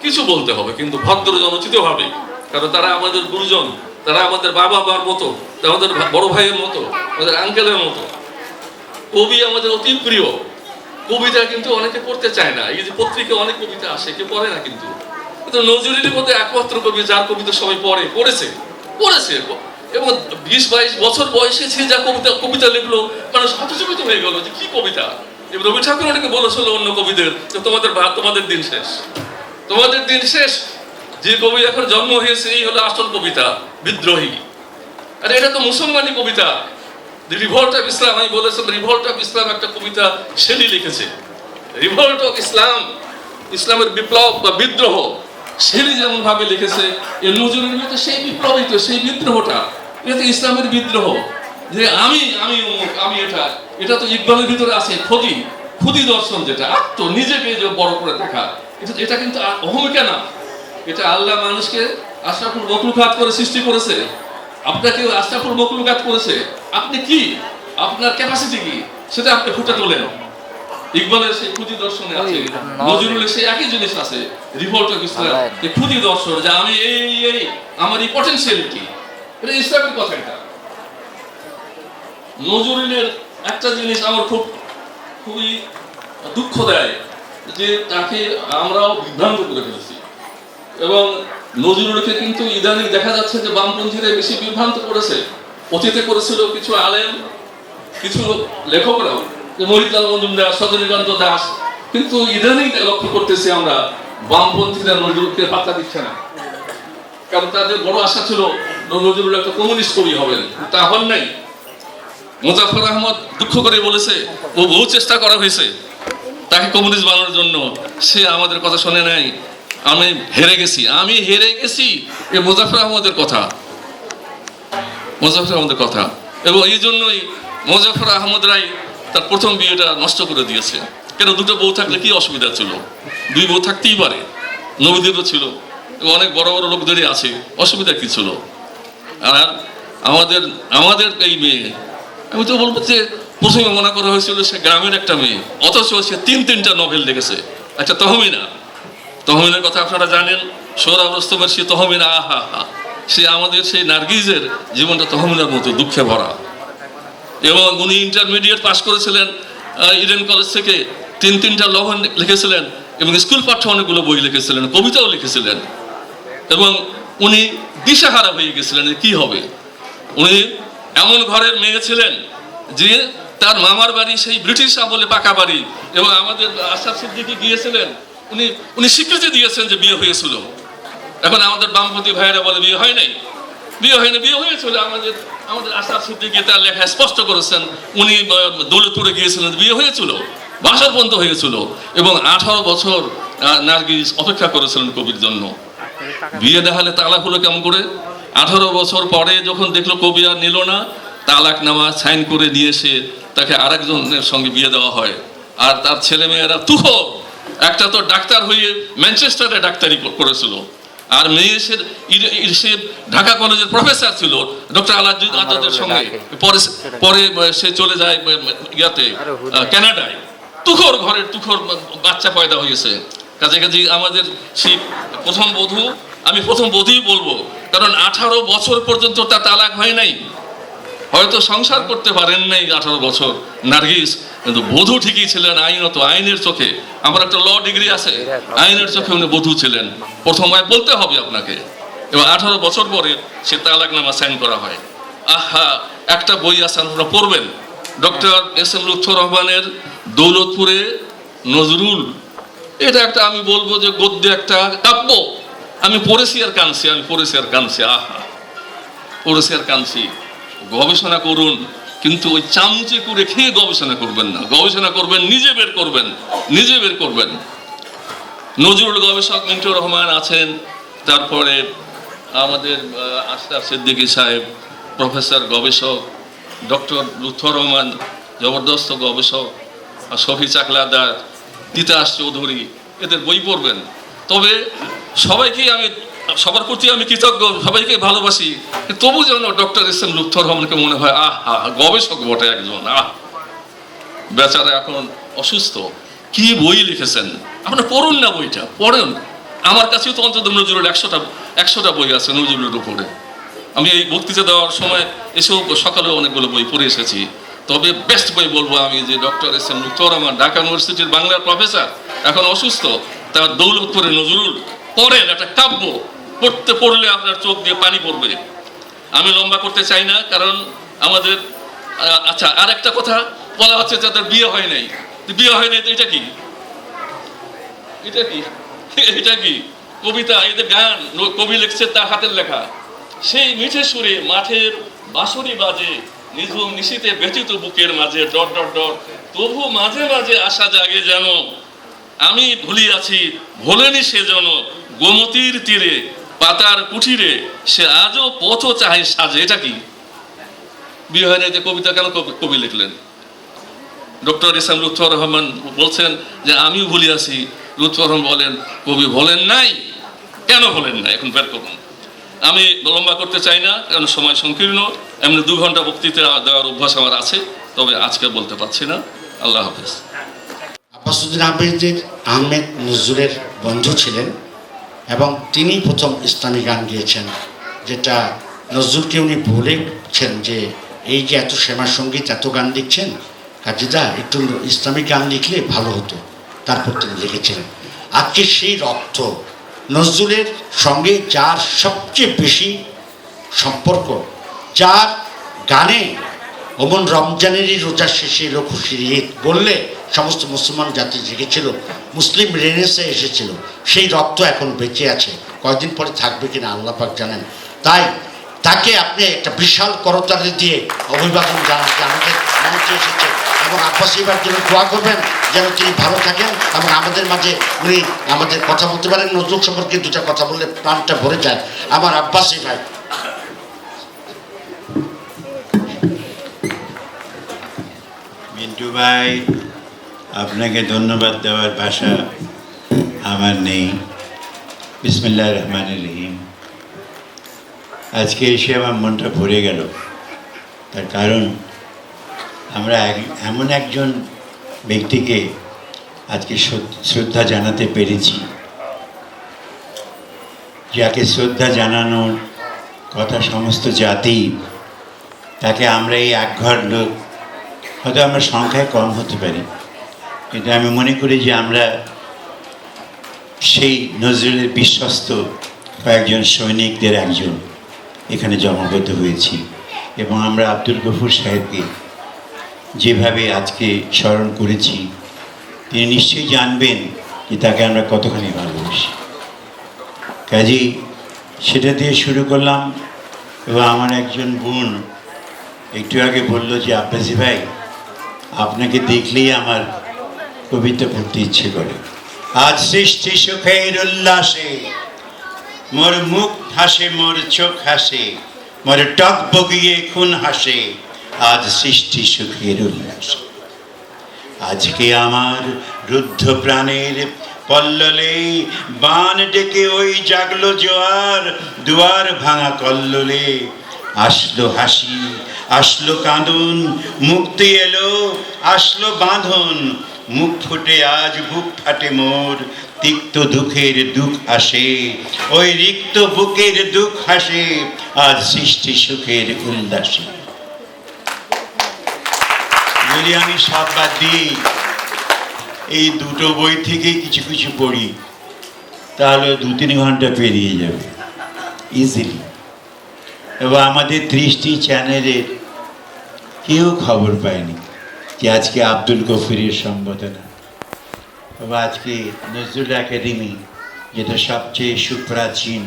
কিছু বলতে হবে, কিন্তু ভদ্র জনচিত ভাবে। কারণ তারা আমাদের গুরুজন, তারা আমাদের বাবা মার মতো, আমাদের বড় ভাইয়ের মতো, আমাদের আঙ্কেলের মতো। কবি আমাদের অতি প্রিয়। কবিতা কিন্তু অনেকে পড়তে চায় না। এই যে পত্রিকা অনেক কবিতা আসে, কেউ পড়ে না, কিন্তু নজরুলের মধ্যে একমাত্র কবি যার কবিতা সবাই পড়েছে এবং 20-22 বছর বয়সে সে যা কবিতা লিখলো, মানুষ হতচকিত হয়ে গেল যে কি কবিতা। রবি ঠাকুর অনেকে বলেছিল অন্য কবিদের যে তোমাদের দিন শেষ, যে কবি এখন জন্ম হয়েছে এই হলো আসল কবিতা, বিদ্রোহী। আরে এটা তো মুসলমানি কবিতা, দি রিভল্ট অফ ইসলাম, আমি বলেছিলাম রিভল্ট অফ ইসলাম একটা কবিতা শেলি লিখেছে। রিভল্ট অফ ইসলাম, ইসলামের বিপ্লব বা বিদ্রোহ, শেলি যেমন ভাবে লিখেছে, এ নজরুলের ভিতরে সেই বিপ্লবই তো, সেই বিদ্রোহটা, এটা তো ইসলামের বিদ্রোহ। যে আমি আমি অমুক, আমি এটা তো ইকবালের ভিতরে আছে। খুদি দর্শন, যেটা নিজেকে যে বড় করে দেখা, এটা কিন্তু অহমিকা না। এটা আল্লাহ মানুষকে আশরাফুল মখলুকাত করে সৃষ্টি করেছে, আপনাকে আশরাফুল মখলুকাত করেছে। আপনি কি, আপনার ক্যাপাসিটি কি, সেটা আপনি ফুটে তোলেন। ইকবালের সেই খুদি দর্শনে আছে, নজরুলের সেই একই জিনিস আছে, রিভল্ট অফ ইসলাম, যে খুদি দর্শন, যে আমি এই আমার এই পটেনশিয়ালিটি, এটা ইসলামের কথা। এটা নজরুলের একটা জিনিস আমার খুবই দুঃখ দেয়, যে তাকে আমরাও বিভ্রান্ত করে ফেলেছি। এবং নজরুলকে কিন্তু ইদানিং দেখা যাচ্ছে যে বামপন্থীরা বেশি বিভ্রান্ত করেছে। অতীতে করেছিল কিছু আলেম, কিছু লেখকরাও, যে মহিতলাল মজুমদার, সজনীকান্ত দাস, কিন্তু ইদানিং লক্ষ্য করতেছি আমরা বামপন্থীরা নজরুলকে পাত্তা দিচ্ছে না। কারণ তাদের বড় আশা ছিল নজরুল একটা কমিউনিস্ট কবি হবেন, তা হন নাই। মোজাফফর আহমদ দুঃখ করে বলেছে, ও বহু চেষ্টা করা হয়েছে তাকে কমিউনিস্ট বানানোর জন্য, সে আমাদের কথা শোনে নাই। আমি হেরে গেছি, এ মোজাফফর আহমদের কথা। এবং এই জন্যই মোজাফফর আহমদ রায় তার প্রথম বিয়েটা নষ্ট করে দিয়েছে। কেন, দুটো বউ থাকলে কি অসুবিধা ছিল? দুই বউ থাকতেই পারে, নবীদেরও ছিল, এবং অনেক বড় বড় লোকদেরই আছে, অসুবিধা কি ছিল? আর আমাদের এই মেয়ে, আমি তো বলবো যে প্রথমে মনে করা হয়েছিল সে গ্রামের একটা মেয়ে, অথচ সে তিনটা নভেল লিখেছে। আচ্ছা, তহমিনের কথা আপনারা জানেন, সোহরাব রুস্তমের সে তহমিনা, আহা হা, সে আমাদের সেই নার্গিজের জীবনটা তহমিনার মতো দুঃখে ভরা। এবং উনি ইন্টারমিডিয়েট পাস করেছিলেন ইডেন কলেজ থেকে, তিনটা লবণ লিখেছিলেন, এবং স্কুল পাঠ্য অনেকগুলো বই লিখেছিলেন, কবিতাও লিখেছিলেন। এবং উনি দিশাহারা হয়ে গেছিলেন কি হবে। উনি এমন ঘরের মেয়ে ছিলেন যে তার মামার বাড়ি সেই ব্রিটিশ আমলে পাকা বাড়ি, এবং আমাদের আশরাফ সিদ্দিকী গিয়েছিলেন, উনি স্বীকৃতি দিয়েছেন যে বিয়ে হয়েছিল। এখন আমাদের বামপন্থী ভাইয়েরা বলে বিয়ে হয় নাই, বিয়ে হয়েছিল। আমাদের আশরাফ সিদ্দিকী তার লেখায় স্পষ্ট করেছেন, উনি দৌলতপুরে গিয়েছিলেন, বিয়ে হয়েছিল, বাসর পর্যন্ত হয়েছিল। এবং 18 বছর নার্গিস অপেক্ষা করেছিলেন কবির জন্য। বিয়ে দেখালে তালাক হলো কেমন করে? 18 বছর পরে যখন দেখলো কবি আর নিল না, তালাকনামা সাইন করে নিয়ে এসে তাকে আরেকজনের সঙ্গে বিয়ে দেওয়া হয়। আর তার ছেলে মেয়েরা একটা তো ডাক্তার হয়ে ম্যানচেস্টারে ডাক্তারি করেছিল, আর মেয়ে সে ঢাকা কলেজের প্রফেসর ছিল ডক্টর আলাউদ্দিনের সঙ্গে। পরে সে চলে যায় কানাডায়, ঘরের বাচ্চা পয়দা হয়েছে। কাছাকাছি আমাদের সেই প্রথম বধূই বলবো, কারণ 18 বছর পর্যন্ত তার তালাক হয় নাই। হয়তো সংসার করতে পারেন নাই 18 বছর নার্গিস, কিন্তু বধূ ঠিকই ছিলেন আইনত, আইনের চোখে। আমার একটা ল ডিগ্রি আছে, আইনের চোখে উনি বধূ ছিলেন, প্রথমে বলতে হবে আপনাকে। এবং 18 বছর পরে সে তালাকনামা সাইন করা হয়। আহা, একটা বই আছে, আপনারা পড়বেন, ডক্টর এস.এম. লুৎফর রহমানের দৌলতপুরে নজরুল। এটা একটা, আমি বলবো যে গদ্যে একটা কাব্য। আমি পড়েছি আর কাঁদছি, আহা, পড়েছি আর কাঁদছি। গবেষণা করুন, কিন্তু ওই চামচে করে খেয়ে গবেষণা করবেন না, গবেষণা করবেন নিজে বের করবেন। নজরুল গবেষক মিন্টুর রহমান আছেন, তারপরে আমাদের আশরাফ সিদ্দিকী সাহেব প্রফেসর গবেষক, ডক্টর লুৎফর রহমান জবরদস্ত গবেষক, শফি চাকলাদার, তিতাস চৌধুরী, এদের বই পড়বেন। তবে সবার প্রতি আমি কৃতজ্ঞ, সবাইকে ভালোবাসি, তবু যেন ডক্টর এস.এম. লুৎফর রহমানকে মনে হয় গবেষক বটে একজন। বেচারা এখন অসুস্থ, কি বই লিখেছেন, আপনারা পড়ুন না, বইটা পড়েন। আমার কাছেও তো অন্তত নজরুল 100টা বই আছে নজরুলের উপরে। আমি এই বক্তৃতা দেওয়ার সময় এসেও সকালে অনেকগুলো বই পড়ে এসেছি। তবে বেস্ট বই বলবো আমি যে ডক্টর এস.এম. লুৎফর রহমান, ঢাকা ইউনিভার্সিটির বাংলার প্রফেসর, এখন অসুস্থ, তার দৌলতপুরে নজরুল পড়েন, একটা কাব্য। পড়লে আপনার চোখ দিয়ে পানি পড়বে। আমি লম্বা করতে চাই না, কারণ আমাদের আচ্ছা, আর একটা কথা বলা হচ্ছে যাদের বিয়ে হয় নাই, এটা কি কবিতা, এদের গান, কবি লিখছে তার হাতের লেখা। সেই মিঠে সুরে মাঠের বাঁশরি বাজে, নিঝুম নিশীতে ব্যথিত বুকের মাঝে ডট ডট ডট, তবু মাঝে মাঝে আশা জাগে যেন আমি ভুলিয়াছি ভোলেনি সে যেন গোমতীর তীরে পাতার কুঠিরে সে আজও পথ চাহে সাজে। এটা কি বিহারিতে কবিতা কেন কবি লিখলেন? ডক্টর ইসলাম লুৎফর রহমান বলছেন যে আমিও ভুলিয়াছি। লুৎফর রহমান বলেন কবি বলেন নাই, কেন বলেন নাই এখন বের করুন। আমি লম্বা করতে চাই না, কারণ সময় সংকীর্ণ। এমনি 2 ঘন্টা বক্তৃতা দেওয়ার অভ্যাস আমার আছে, তবে আজকে বলতে পারছি না। আল্লাহ হাফেজ। আব্বাসুদ্দিন আহমেদ নজরুলের বন্ধু ছিলেন এবং তিনি প্রথম ইসলামী গান গিয়েছেন, যেটা নজরুলকে উনি বলেছেন যে এই যে এত শ্যামা সঙ্গীত এত গান লিখছেন, কাজীদা একটু ইসলামিক গান লিখলে ভালো হতো, তারপর তিনি লিখেছিলেন। আজকে সেই রক্ত নজরুলের সঙ্গে যার সবচেয়ে বেশি সম্পর্ক, যার গানে ওমন রমজানেরই রোজার শেষে এলো খুশির ঈদ বললে সমস্ত মুসলমান জাতি জেগেছিল, মুসলিম রেনেসে এসেছিল, সেই রক্ত এখন বেঁচে আছে। কয়েকদিন পরে থাকবে কিনা আল্লাহ পাক জানেন। তাই তাকে আপনি একটা বিশাল করতালি দিয়ে অভিবাদন জানান যে আমাদের মঞ্চে এসেছে, এবং আব্বাস এবার জন্য দোয়া করবেন যেন তিনি ভালো থাকেন এবং আমাদের মাঝে উনি আমাদের কথা বলতে পারেন। নজরুল সম্পর্কে 2টা কথা বললে প্রাণটা ভরে যায়। আমার আব্বাসী ভাই। মিন্টু ভাই, আপনাকে ধন্যবাদ দেওয়ার ভাষা আমার নেই। বিসমিল্লাহির রহমানির রহিম। আজকে এসে আমার মনটা ভরে গেল, তার কারণ আমরা এমন একজন ব্যক্তিকে আজকে শ্রদ্ধা জানাতে পেরেছি, যাকে শ্রদ্ধা জানানোর কথা সমস্ত জাতি, তাকে আমরা এই একঘর লোক, হয়তো আমরা সংখ্যায় কম হতে পারি, কিন্তু আমি মনে করি যে আমরা সেই নজরুলের বিশ্বস্ত কয়েকজন সৈনিকদের একজন এখানে জমাবদ্ধ হয়েছি। এবং আমরা আব্দুল গফুর সাহেবকে যেভাবে আজকে স্মরণ করেছি, তিনি নিশ্চয়ই জানবেন যে তাকে আমরা কতখানি ভালোবাসি। কাজেই সেটা দিয়ে শুরু করলাম। এবং আমার একজন বোন একটু আগে বলল যে আব্বাসী ভাই, আপনাকে দেখলেই আমার কবিতা পড়তে ইচ্ছে করে। আজ সৃষ্টি সুখের উল্লাসে মোর মুখ হাসে, মোর চোখ হাসে, মোর টক বগিয়ে খুন হাসে, আজ সৃষ্টি সুখের উল্লাসে। আজকে আমার রুদ্ধ প্রাণের পল্ললে বান ডেকে ওই জাগলো জোয়ার, দুয়ার ভাঙা কল্লোলে আসলো হাসি, আসলো কাঁদন, মুক্তি এলো, আসলো বাঁধন। মুখ ফুটে আজ বুক ফাটে মোর, তিক্ত দুঃখের দুঃখ হাসে, ওই রিক্ত বুকের দুঃখ হাসে, আজ সৃষ্টি সুখের উল্লাসে। যদি আমি সব বাদ দিই, এই 2টো বই থেকে কিছু কিছু পড়ি, তাহলে 2-3 ঘন্টা পেরিয়ে যাবে ইজিলি। এবং আমাদের 30টি চ্যানেলের কেউ খবর পায়নি যে আজকে আব্দুল গফুরের সম্বোধনা, এবং আজকে নজরুল একাডেমি, যেটা সবচেয়ে সুপ্রাচীন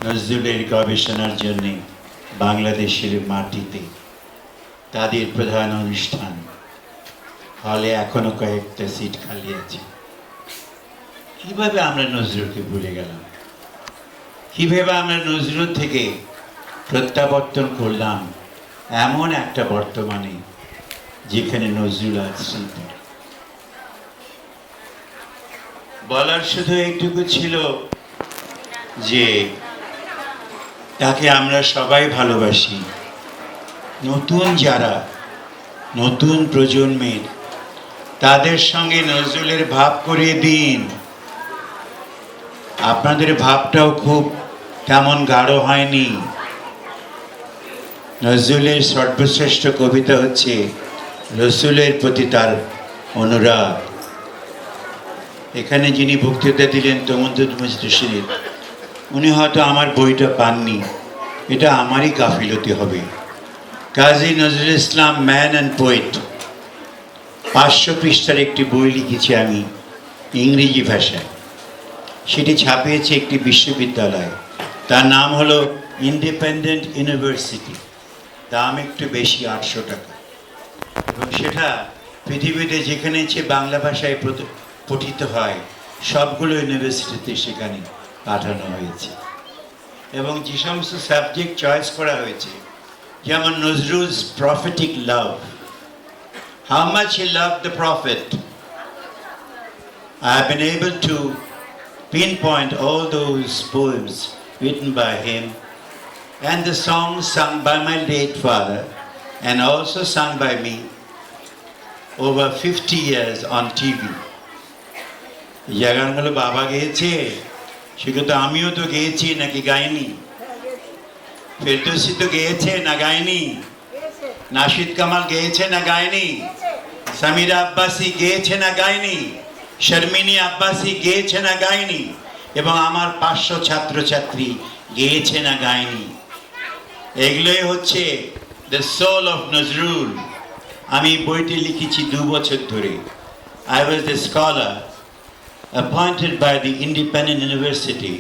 নজরুলের গবেষণার জন্যে বাংলাদেশের মাটিতে, তাদের প্রধান অনুষ্ঠান হলে এখনো কয়েকটা সিট খালি আছে। কিভাবে আমরা নজরুলকে ভুলে গেলাম? কিভাবে আমরা নজরুল থেকে প্রত্যাবর্তন করলাম এমন একটা বর্তমানে যেখানে নজরুল আজ শিল্পী? বলার শুধু এইটুকু ছিল যে তাকে আমরা সবাই ভালোবাসি। নতুন যারা, নতুন প্রজন্মের, তাদের সঙ্গে নজরুলের ভাব করিয়ে দিন। আপনাদের ভাবটাও খুব তেমন গাঢ় হয়নি। নজরুলের সর্বশ্রেষ্ঠ কবিতা হচ্ছে রসুলের প্রতি তার অনুরাগ। এখানে যিনি বক্তৃতা দিলেন তমদ্দুদ মজলিস শরীফ, উনি হয়তো আমার বইটা পাননি, এটা আমারই গাফিলতি হবে। Kazi Nazrul Islam man and poet, 500 পৃষ্ঠার একটি বই লিখেছি আমি ইংরেজি ভাষায়। সেটি ছাপিয়েছে একটি বিশ্ববিদ্যালয়, তার নাম হলো ইন্ডিপেন্ডেন্ট ইউনিভার্সিটি। দাম একটু বেশি, 800 টাকা। এবং সেটা পৃথিবীতে যেখানে যে বাংলা ভাষায় পঠিত হয় সবগুলো ইউনিভার্সিটিতে সেখানে পাঠানো হয়েছে। এবং যে সমস্ত সাবজেক্ট চয়েস করা হয়েছে, যেমন Nazrul's prophetic love, how much he loved the prophet, I have been able to pinpoint all those poems written by him and the songs sung by my late father and also sung by me over 50 years on TV. এই গানগুলো বাবা গেয়েছে, সেগুলো তো আমিও তো গেয়েছি, নাকি gynae? Ferdousi তো গেয়েছে না গায়নি? নাশিদ কামাল গেয়েছে না গায়নি? সামিরা আব্বাসী গেয়েছে না গায়নি? শর্মিনী আব্বাসী গেয়েছে না গায়নি? এবং আমার 500 ছাত্রছাত্রী গেয়েছে না গায়নি? এগুলোই হচ্ছে দ্য সোল অফ নজরুল। আমি বইটি লিখেছি 2 বছর ধরে। I was the scholar appointed by the Independent University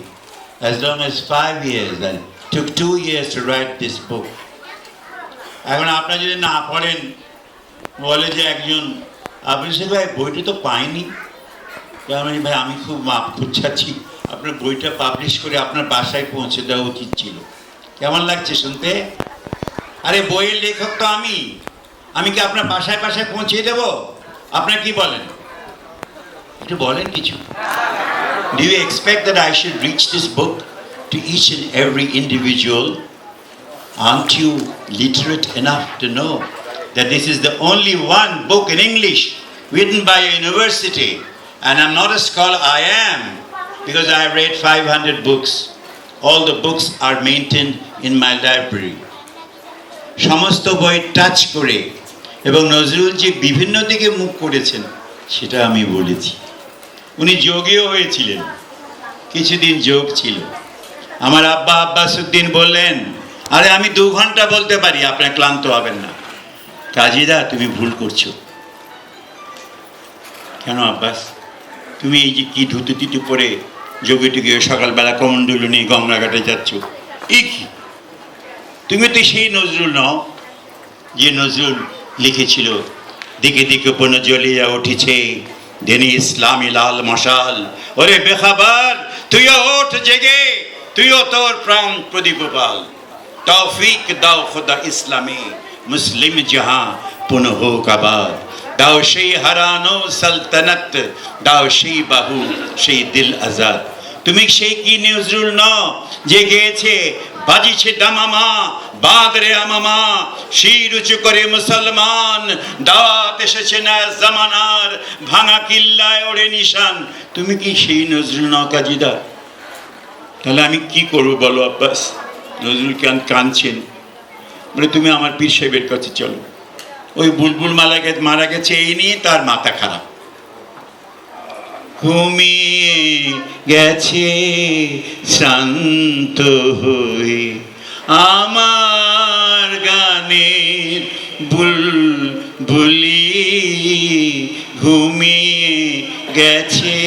as long as 5 years and took 2 years to write this book. এখন আপনারা যদি না পড়েন, বলে যে একজন আপনি সে ভাই বইটা তো পাইনি, আমি ভাই আমি খুব মাপ চাচ্ছি, আপনার বইটা পাবলিশ করে আপনার বাসায় পৌঁছে দেওয়া উচিত ছিল। কেমন লাগছে শুনতে? আরে বইয়ের লেখক তো আমি কি আপনার বাসায় বাসায় পৌঁছে দেব? আপনার কি বলেন? একটু বলেন কিছু। Do you expect that I should reach this book to each and every individual? Aren't you literate enough to know that this is the only one book in English written by a university? And I'm not a scholar, I am, because I read 500 books. All the books are maintained in my library. সমস্ত বই touch করে এবং নজরুল যে বিভিন্ন দিকে মুখ করেছেন সেটা আমি বলেছি। উনি যোগীও হয়েছিলেন, কিছুদিন যোগ ছিল। আমার আব্বা আব্বাসউদ্দিন বললেন, আরে আমি 2 ঘন্টা বলতে পারি, আপনার ক্লান্ত হবেন না। কাজীদা তুমি ভুল করছো। কেন আব্বাস? তুমি এই যে কি ধুতে তিতু পরে যোগীটিকে সকালবেলা কমণ্ডলু নিয়ে গঙ্গাঘাটে যাচ্ছ, এই কি? তুমি তো সেই নজরুল নও যে নজরুল লিখেছিল, দিকে দিকে পুনঃ জ্বলিয়া উঠিছে দিনে ইসলামী লাল মশাল, ওরে বেখবর তুইও ওঠ জেগে, তুইও তোর প্রাণ প্রদীপ পাল, তৌফিক দাও খুদা ইসলামে মুসলিম জাহাঁ পুনঃ হোক আবাদ, দাও সেই হারানো সালতানাত, দাও সেই বাহু সেই দিল আজাদ। তুমি সেই কি নজরুল নও যে গেয়েছে বাজিছে দামামা বাদরে আমামা, শির উঁচু করে মুসলমান, দাওয়াত এসেছে না জামানার, ভাঙা কিল্লায় ওড়ে নিশান। তুমি কি সেই নজরুল নও কাজীদা? তাহলে আমি কি করবো বলো আব্বাস? নজরুল কাঁদছেন, বলে তুমি আমার পীর সাহেবের কাছে চলো, ওই বুলবুল মারা গেছে এই নিয়ে তার মাথা খারাপ। ঘুমিয়ে গেছে শান্ত হয়ে আমার গানের বুলবুলি, ঘুমিয়ে গেছে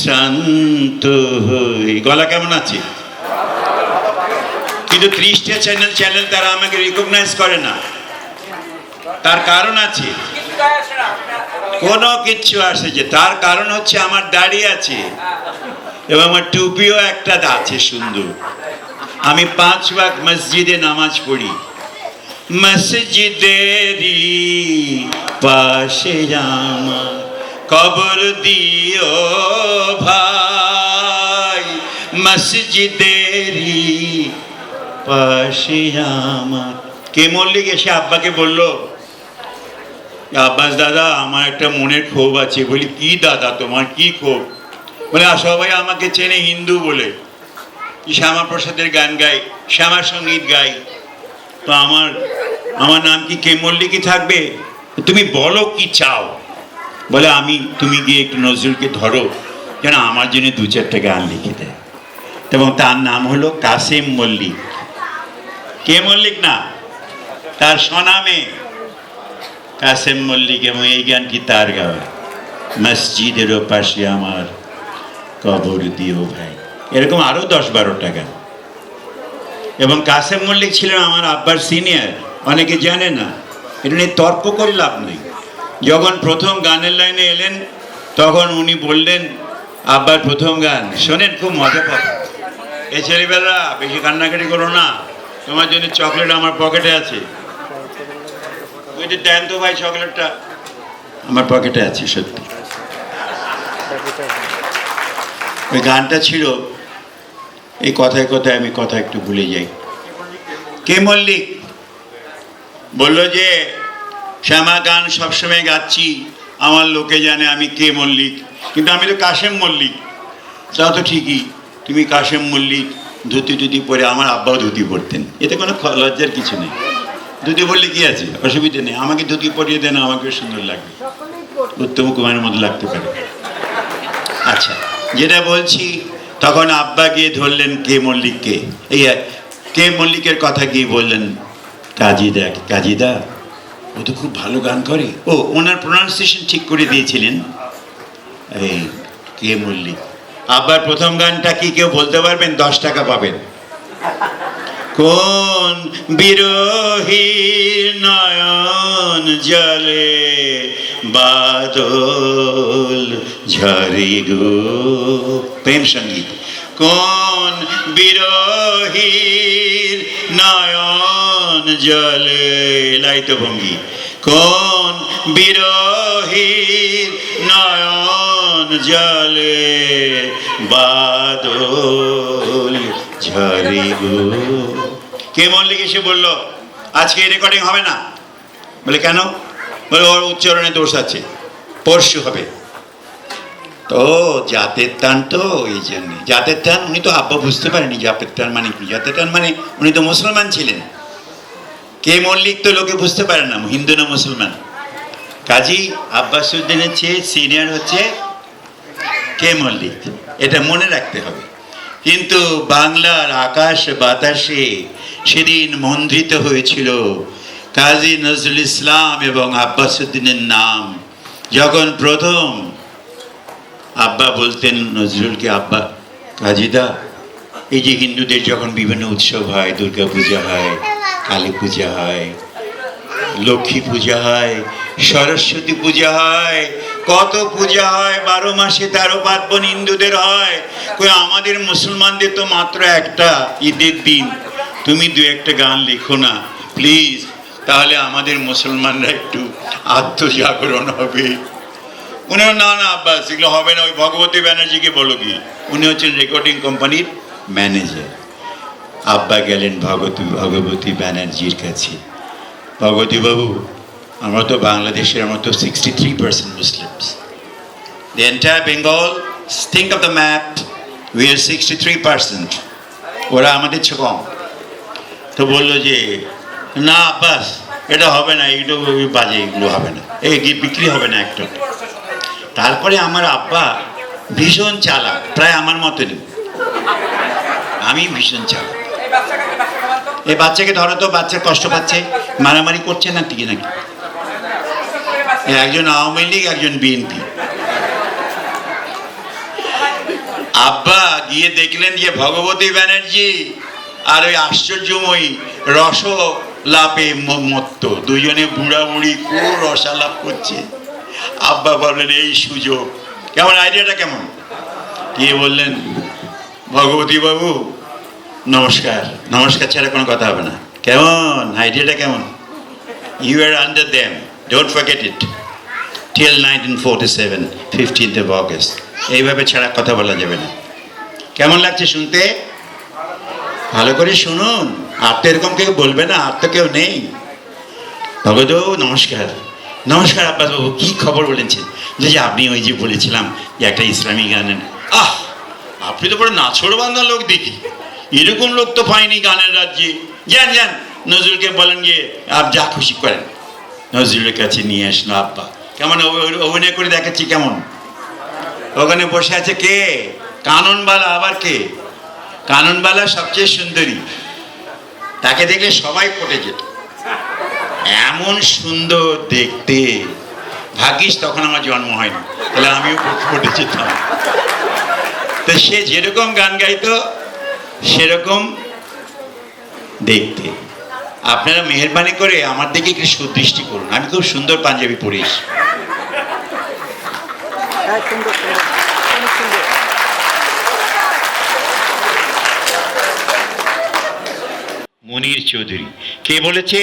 শান্ত হয়ে। গলা কেমন আছে? কিন্তু 30টা চ্যানেল তারা আমাকে রিকগনাইজ করে না। তার কারণ আছে, কোনো কিচ্ছু আসেছে। তার কারণ হচ্ছে আমার দাড়ি আছে এবং আমার টুপিও একটা আছে সুন্দর। আমি 5 ওয়াক্ত মসজিদে নামাজ পড়ি। মসজিদেরই পাশে আমার কবর দিও ভাই, মসজিদেরই পাশে আমার। কে মল্লিক এসে আব্বাকে বলল, আব্বাস দাদা আমার একটা মনের ক্ষোভ আছে। বলি কি দাদা তোমার কি ক্ষোভ? বলে সবাই আমাকে চেনে হিন্দু বলে, শ্যামাপ্রসাদের গান গাই, শ্যামা সঙ্গীত গাই, তো আমার নাম কি কে মল্লিকই থাকবে? তুমি বলো কি চাও? বলে তুমি গিয়ে একটু নজরুলকে ধরো যেন আমার জন্য 2-4টা গান লিখে দেয়। এবং তার নাম হলো কাসেম মল্লিক। কে মল্লিক না, তার স্বনামে কাসেম মল্লিক। এবং এই গানটি তার গাওয়া, মসজিদেরও পাশে আমার কবর দিও ভাই। এরকম আরো 10-12টা গান। এবং কাসেম মল্লিক ছিলেন আমার আব্বার সিনিয়র, অনেকে জানে না, এটা নিয়ে তর্ক করে লাভ নেই। যখন প্রথম গানের লাইনে এলেন তখন উনি বললেন, আব্বার প্রথম গান শোনেন, খুব মজা পাবে। এই ছেলেবেলা বেশি কান্নাকাটি করো না, তোমার জন্য চকলেট আমার পকেটে আছে। ওইটা দেন তো ভাই, চকলেটটা আমার পকেটে আছে। সত্যি ওই গানটা ছিল, এই কথায় কথায় আমি কথা একটু ভুলে যাই। কে মল্লিক বললো যে শ্যামা গান সবসময় গাচ্ছি, আমার লোকে জানে আমি কে মল্লিক, কিন্তু আমি তো কাশেম মল্লিক। তা তো ঠিকই, তুমি কাশেম মল্লিক, ধুতি টুতি পরে, আমার আব্বাও ধুতি পরতেন, এতে কোনো লজ্জার কিছু নেই। ধুতি পরলে কি আছে, অসুবিধা নেই, আমাকে ধুতি পরিয়ে দেন, আমাকেও সুন্দর লাগবে, উত্তম কুমারের মতো লাগতে পারে। আচ্ছা, যেটা বলছি, তখন আব্বা গিয়ে ধরলেন কে মল্লিককে, এই কে মল্লিকের কথা গিয়ে বললেন, কাজীদা, কাজীদা ও তো খুব ভালো গান করে। ও, ওনার প্রোনাউন্সিয়েশন ঠিক করে দিয়েছিলেন এই কে মল্লিক। আব্বার প্রথম গানটা কি কেউ বলতে পারবেন? 10 টাকা পাবেন। কোন বিরোহীর নয়ন জলে বাদল ঝরে গো, প্রেম সঙ্গীত। কোন বিরোহীর নয়ন জলে, লাইত ভঙ্গি। কোন বিরোহীর নয়ন জলে বাদল ঝরে গো। কে মল্লিক এসে বললো, আজকে রেকর্ডিং হবে না। বলে কেন? বলে ওর উচ্চারণে দোষ আছে, পরশু হবে। তো জাতের টান, তো এই জন্যে জাতের টান। উনি তো আব্বা বুঝতে পারেনি জাতের টান মানে কি। জাতের টান মানে উনি তো মুসলমান ছিলেন। কে মল্লিক তো লোকে বুঝতে পারে না হিন্দু না মুসলমান। কাজী আব্বাসউদ্দিনের চেয়ে সিনিয়র হচ্ছে কে মল্লিক, এটা মনে রাখতে হবে। কিন্তু বাংলার আকাশ বাতাসে সেদিন মন্দ্রিত হয়েছিল কাজী নজরুল ইসলাম এবং আব্বাসউদ্দিনের নাম। যখন প্রথম আব্বা বলতেন নজরুলকে, আব্বা কাজীদা, এই যে হিন্দুদের যখন বিভিন্ন উৎসব হয়, দুর্গা পূজা হয়, কালী পূজা হয়, লক্ষ্মী পূজা হয়, সরস্বতী পূজা হয়, কত পূজা হয়, 12 মাসে 13 পার্বণ হিন্দুদের হয়। কই আমাদের মুসলমানদের তো মাত্র একটা ঈদের দিন। তুমি 2-1টা গান লেখো না প্লিজ, তাহলে আমাদের মুসলমানরা একটু আত্মজাগরণ হবে। উনি না না আব্বা, সেগুলো হবে না, ওই ভগবতী ব্যানার্জিকে বলো কি। উনি হচ্ছেন রেকর্ডিং কোম্পানির ম্যানেজার। আব্বা গেলেন ভগবতী ব্যানার্জির কাছে। ভগবতী বাবু, আমরা তো বাংলাদেশের, আমরা তো 63% Muslims. The entire Bengal, think of the map, we are 63%. ওরা আমাদের চেয়ে কম। তো বললো যে না আব্বাস, এটা হবে না, এগুলো বাজে, এগুলো হবে না, এই বিক্রি হবে না একটা। তারপরে আমার আব্বা ভীষণ চালাক, প্রায় আমার মতনই। আমি ভীষণ চালাক। এই বাচ্চাকে ধরো তো, বাচ্চা কষ্ট পাচ্ছে, মারামারি করছে না ঠিক নাকি? একজন আওয়ামী লীগ, একজন বিএনপি। আব্বা গিয়ে দেখলেন যে ভগবতী ব্যানার্জি আর ওই আশ্চর্যময়ী রসলাপে মত্ত, দুজনে বুড়া বুড়ি খুব রসালাপ করছে। আব্বা বললেন এই সুযোগ। কেমন আইডিয়াটা কেমন? গিয়ে বললেন, ভগবতী বাবু নমস্কার। নমস্কার ছাড়া কোনো কথা হবে না। কেমন আইডিয়াটা কেমন? You are under them, don't forget it, till 1947, 15th of August। এইভাবে ছাড়া কথা বলা যাবে না। কেমন লাগছে শুনতে? ভালো করে শুনুন, আর তো এরকম কেউ বলবে না, আর তো কেউ নেই। ভগত নমস্কার। নমস্কার আব্বাস বাবু, কী খবর বলেছেন? যে আপনি ওই যে বলেছিলাম যে একটা ইসলামী গানের। আহ, আপনি তো বড় নাছোড়বান্ধা লোক দেখি, এরকম লোক তো পাইনি গানের রাজ্যে। যান যান, নজরুলকে বলেন গিয়ে আপ যা খুশি করেন। নজরুলের কাছে নিয়ে আসলো আব্বা। কেমন অভিনয় করে দেখাচ্ছি কেমন? ওখানে বসে আছে কে? কাননবালা। আবার কে? কাননবালা সবচেয়ে সুন্দরী, তাকে দেখলে সবাই পটে যেত, এমন সুন্দর দেখতে। ভাগ্যিস তখন আমার জন্ম হয়নি, তাহলে আমিও পটে যেতাম। তো সে যেরকম গান গাইতো সেরকম দেখতে। আপনারা মেহেরবানি করে আমার দিকে একটু সুদৃষ্টি করুন, আমি খুব সুন্দর পাঞ্জাবি পরিস। মুনির চৌধুরী, কে বলেছে?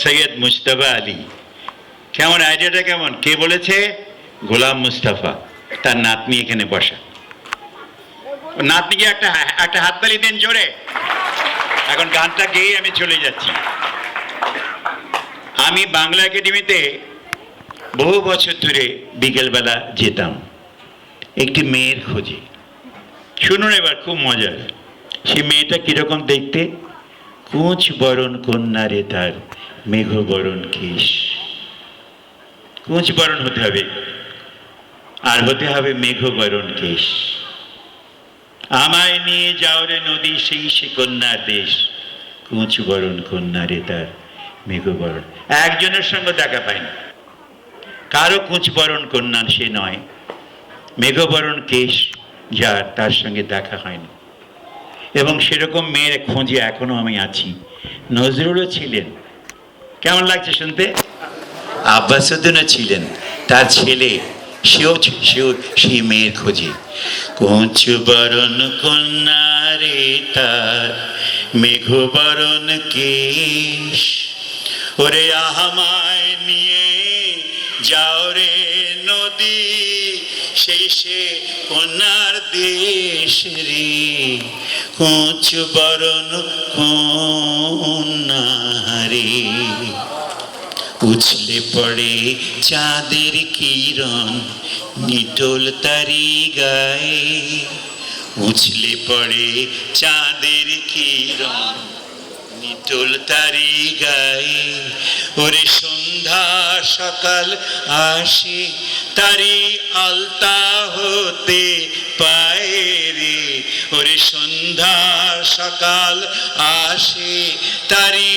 সৈয়দ মুজতবা আলী। কেমন আইডিয়াটা কেমন? কে বলেছে? গোলাম মুস্তাফা। তার নাতনি এখানে বসা। নাতনিকে একটা হাততালি দেন জোরে। এখন গানটা গেয়ে আমি চলে যাচ্ছি। আমি বাংলা একাডেমিতে বহু বছর ধরে বিকেলবেলা যেতাম একটি মেয়ের খোঁজে। শুনুন এবার, খুব মজার। সে মেয়েটা কিরকম দেখতে? কুঁচ বরণ কন্যা রে তার মেঘ বরণ কেশ। কুঁচ বরণ হতে হবে আর হতে হবে মেঘ বরণ কেশ। আমায় নিয়ে যাও রে নদী সেই সে কন্যার দেশ, কুঁচ বরণ কন্যা রে তার মেঘ বরণ। একজনের সঙ্গে দেখা পাইনি, কারো কুঁচ বরণ কন্যা সে নয়, মেঘ বরণ কেশ যার, তার সঙ্গে দেখা হয়নি। এবং সেরকম মেয়ের খোঁজে এখনো আমি আছি। নজরুলও ছিলেন। কেমন লাগছে শুনতে? আব্বাসুদ্দিনও ছিলেন, তার ছেলে, সেও সেই মেয়ের খোঁজে। কুঁচ বরণ কন্যা রে তার মেঘ বরণ কেশ, ওরে আমায় নিয়ে যাও রে নদী সেই সে কন্যার দেশ রে, কুঁচ বরণ কন্যা রে। উছলে পড়ে চাঁদের কিরণ নিটোল তারি গায়ে, উছলে পড়ে চাঁদের কিরণ নিটোল তারি গায়ে, ওরে সন্ধ্যা সকাল আসে তারি আলতা হতে পায়ে রে, ওরে সন্ধ্যা সকাল আসে তারি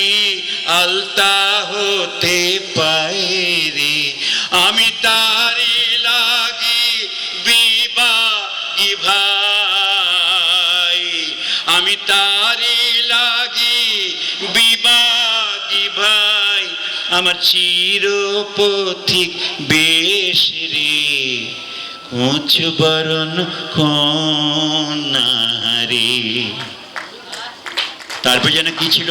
আলতা হতে পায়ে রে। আমি তারি লাগি বিবাগি ভাই, আমি তারি লাগি বিবাগি ভাই, আমার চিরপথিক বেশ রে, কুঁচ বরণ কন্যা রে। তারপর যেন কি ছিল?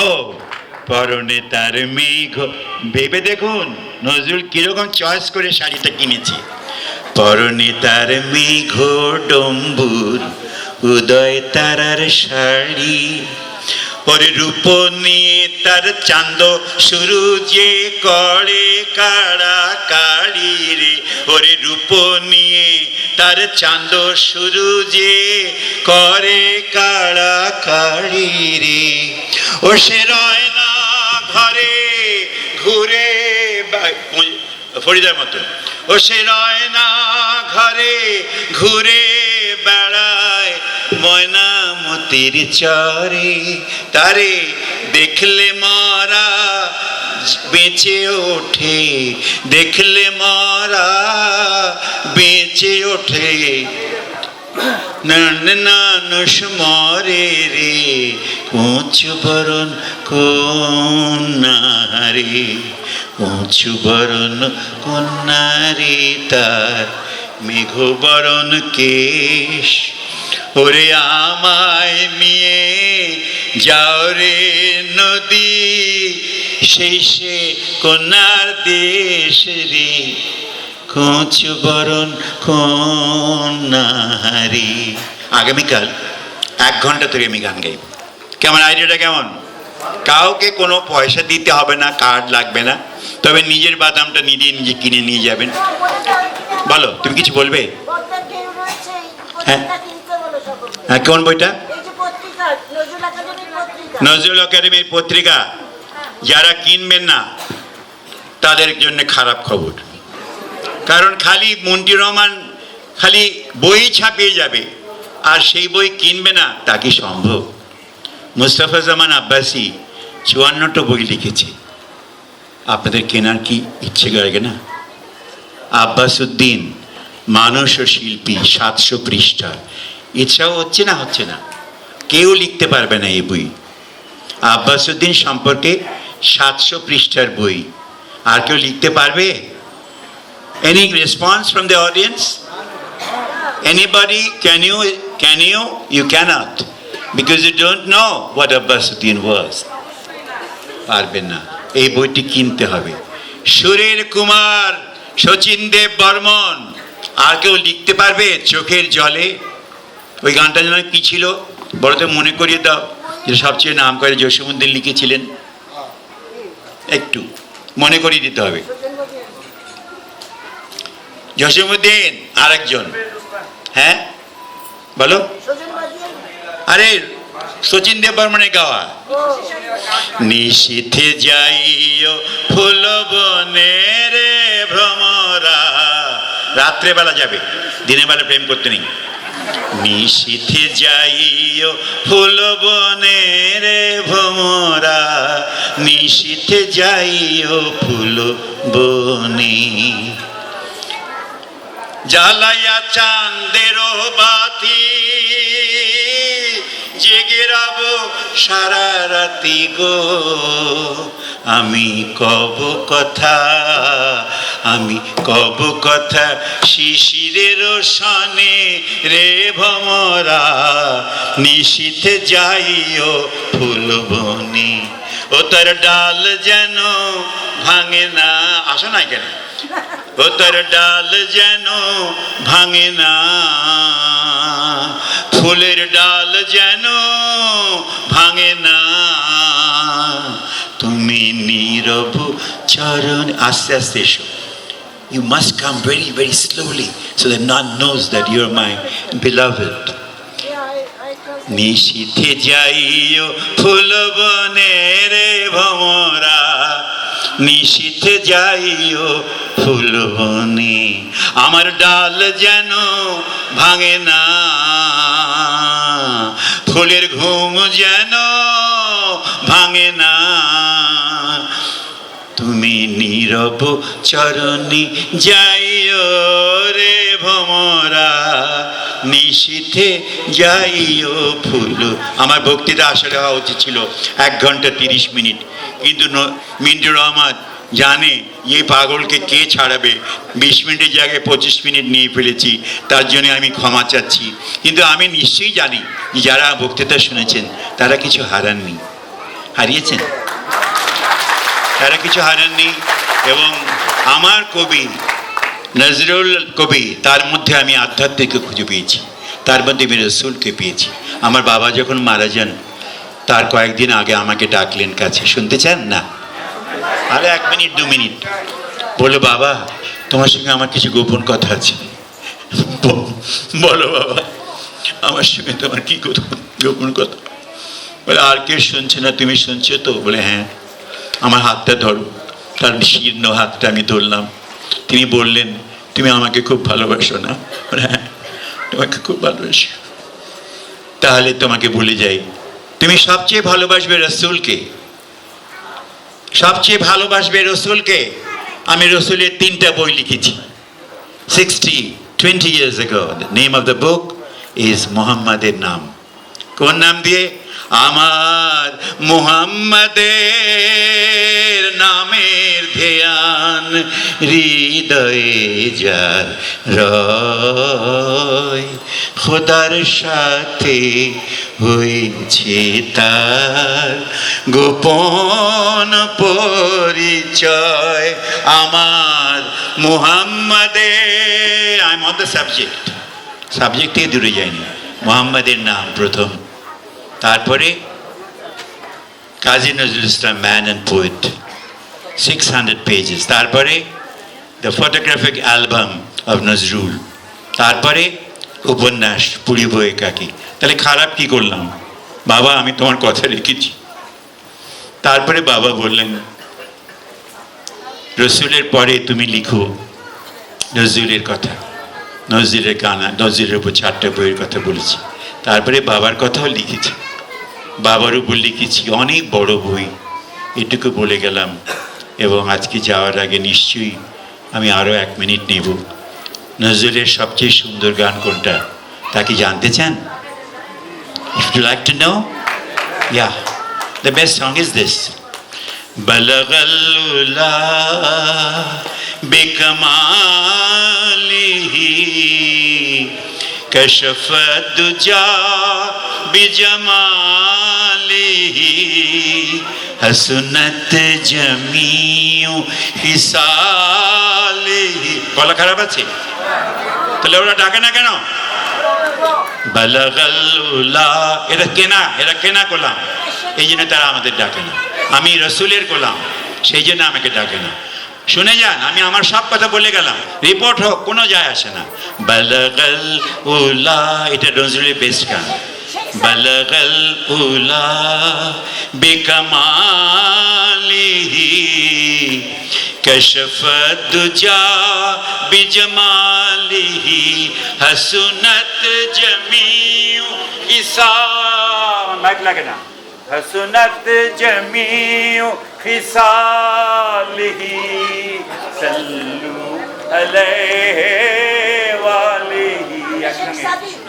ও পরনে তার মেঘ। ভেবে দেখুন নজরুল কিরকম চয়েস করে শাড়িটা কিনেছে। পরনে তার মেঘ ডম্বুর উদয় তারার শাড়ি, ওরে রূপ নিয়ে তার চাঁদ শুরু যে করে কাড়া কাড়ি রে, ওরে রূপ নিয়ে তার চাঁদ শুরু যে করে কাড়া কাড়ি রে। ও সে রয় না ঘরে ঘুরে, ফরিদার মতন, ও সে রয় না ঘরে ঘুরে বেড়ায় ময়না মতির চরে, তারে দেখলে মারা বেঁচে ওঠে, দেখলে মারা বেঁচে ওঠে, নানুষ মরে রে, কুঁচ বরণ কন্যা রে, কুঁচ বরণ কন্যা রে তার মেঘ বরণ কেশ, ওরে আমায় নিয়ে যাও রে নদী সেই সে কন্যার দেশ রে, কুঁচ বরণ কন্যা রে। আগামীকাল 1 ঘন্টা ধরে আমি গান গাইব। কেমন আইডিয়াটা কেমন? কাউকে কোনো পয়সা দিতে হবে না, কার্ড লাগবে না, তবে নিজের বাদামটা নিজে নিজে কিনে নিয়ে যাবেন। বলো, তুমি কিছু বলবে? হ্যাঁ হ্যাঁ, কোন বইটা? নজরুল একাডেমির পত্রিকা। যারা কিনবেন না তাদের জন্য খারাপ খবর, কারণ খালি মন্টি রহমান খালি বই ছাপিয়ে যাবে আর সেই বই কিনবে না, তা কি সম্ভব? মুস্তাফা জামান আব্বাসী 54টা বই লিখেছে, আপনাদের কেনার কি ইচ্ছে করে না? আব্বাসউদ্দিন মানুষ ও শিল্পী 700 পৃষ্ঠা, ইচ্ছাও হচ্ছে না, হচ্ছে না। কেউ লিখতে পারবে না এই বই। আব্বাসউদ্দিন সম্পর্কে 700 পৃষ্ঠার বই, আর কেউ লিখতে পারবে? Any response from the audience? Anybody? Can you? You cannot, because you don't know what Abbasuddin was. পারবেন না। এই বইটি কিনতে হবে। সুরের কুমার শচীন দেব বর্মন, আর কেউ লিখতে পারবে? চোখের জলে। ওই গানটা যেন কি ছিল বড়তে মনে করিয়ে দাও, যে সবচেয়ে নাম করে জসীমউদ্দিন লিখেছিলেন, একটু মনে করিয়ে দিতে হবে। জসীমউদ্দিন আর একজন, হ্যাঁ বলো। আরে শচীন দেব বর্মনের গাওয়া। নিশীথে যাইও ফুল বনে রে ভ্রমরা, রাত্রেবেলা যাবে, দিনের বেলা প্রেম করতে নেই। নিশীথে যাইও ফুল বনে রে ভ্রমরা, নিশীথে যাইও ফুল বনে, জ্বালাইয়া চাঁদের বাতি জেগে রব সারা রাতি গো, আমি কব কথা, আমি কব কথা শিশিরের সনে রে ভমরা, নিশীথে যাইও ফুল বনে, ও তার ডাল যেন ভাঙে না। আসো না কেন? ও তার ডাল যেন ভাঙে না, ফুলের ডাল যেন ভাঙে না, তুমি নীরব চরণ। আস্তে আস্তে এসো। You must come very, very slowly so that none knows that you're my beloved. নিশীথে যাইও ফুল বনে রে ভমরা, নিশীথে যাইও ফুল বনে, আমার ডাল যেন ভাঙে না, ফুলের ঘুম যেন ভাঙে না, তুমি নীরব চরণে যাইও রে ভমরা, নিশীথে যাইও ফুল। আমার বক্তৃতা আসলে হওয়া উচিত ছিল 1 ঘন্টা 30 মিনিট, কিন্তু মিন্টু রহমান জানে এই পাগলকে কে ছাড়াবে, 20 মিনিটের জায়গায় 25 মিনিট নিয়ে ফেলেছি, তার জন্য আমি ক্ষমা চাচ্ছি। কিন্তু আমি নিশ্চয়ই জানি যারা বক্তৃতা শুনেছেন তারা কিছু হারাননি। হারিয়েছেন? তারা কিছু হারাননি। এবং আমার কবি নজরুল কবি, তার মধ্যে আমি আধ্যাত্মিককে খুঁজে পেয়েছি, তার মধ্যে আমি রসুলকে পেয়েছি। আমার বাবা যখন মারা যান তার কয়েকদিন আগে আমাকে ডাকলেন কাছে, শুনতে চান না? আরে 1 মিনিট 2 মিনিট। বলো বাবা, তোমার সঙ্গে আমার কিছু গোপন কথা আছে। বলো বাবা, আমার সঙ্গে তোমার কি গোপন কথা? বলে আর কেউ শুনছে না, তুমি শুনছো তো? বলে হ্যাঁ। আমার হাতটা ধরো। তার শীর্ণ হাতটা আমি ধরলাম। তিনি বললেন, তুমি আমাকে খুব ভালোবাসো না? বলে হ্যাঁ, তোমাকে খুব ভালোবাসি। তাহলে তোমাকে বলে যাই, তুমি সবচেয়ে ভালোবাসবে রসুলকে, সবচেয়ে ভালোবাসবে রসুলকে। আমি রসুলের 3টা বই লিখেছি 20 years ago. The name of the book is মোহাম্মদের নাম। কোন নাম দিয়ে? আমার মুহাম্মাদের নামের ধ্যান হৃদয়ে যার রয়, খোদার সাথে হয়েছে তার গোপন পরিচয়। আমার মুহাম্মাদের, I am on the subject থেকে দূরে যায়নি। মুহাম্মাদের নাম প্রথম, তারপরে Kazi Nazrul Islam man and poet 600 pages, তারপরে the photographic album of Nazrul, তারপরে উপন্যাস পুড়িব একাকী। তাহলে খারাপ কি করলাম? বাবা আমি তোমার কথা রেখেছি। তারপরে বাবা বললেন, রসুলের পরে তুমি লিখো নজরুলের কথা, নজরুলের গানা, নজরুলের উপর 4টা বইয়ের কথা বলেছি। তারপরে বাবার কথাও লিখেছি, বাবার উপর লিখেছি অনেক বড় বই। এটুকু বলে গেলাম। এবং আজকে যাওয়ার আগে নিশ্চয়ই আমি আরও 1 মিনিট নেব। নজরুলের সবচেয়ে সুন্দর গান কোনটা তা কি জানতে চান? If you like to know, yeah, the best song is this. Balagal ula bikamalihi kashafat duja bijamalihi hasunat jamiu hisalihi. বলা খারাপ আছে? তাহলে ওরা ডাকে না কেন? বালাগাল উলা, এটা কেনা গোলাম, এই জন্য তারা আমাদের ডাকে না। আমি রসুলের গোলাম, সেই জন্য আমাকে ডাকে না। শুনে যান, আমি আমার সব কথা বলে গেলাম, রিপোর্ট হোক, কোনো যায় আসে না। বালাগাল উলা, এটা নজরুলের বেস্ট গান। বালাগাল উলা বিকামালিহি কশফত দুজা বিজমালিহি হাসুনাত জামিউ ইসা, মাইক লাগে না। হাসুনাত জামিউ খিসালিহি সাল্লু আলাইহি ওয়ালিহি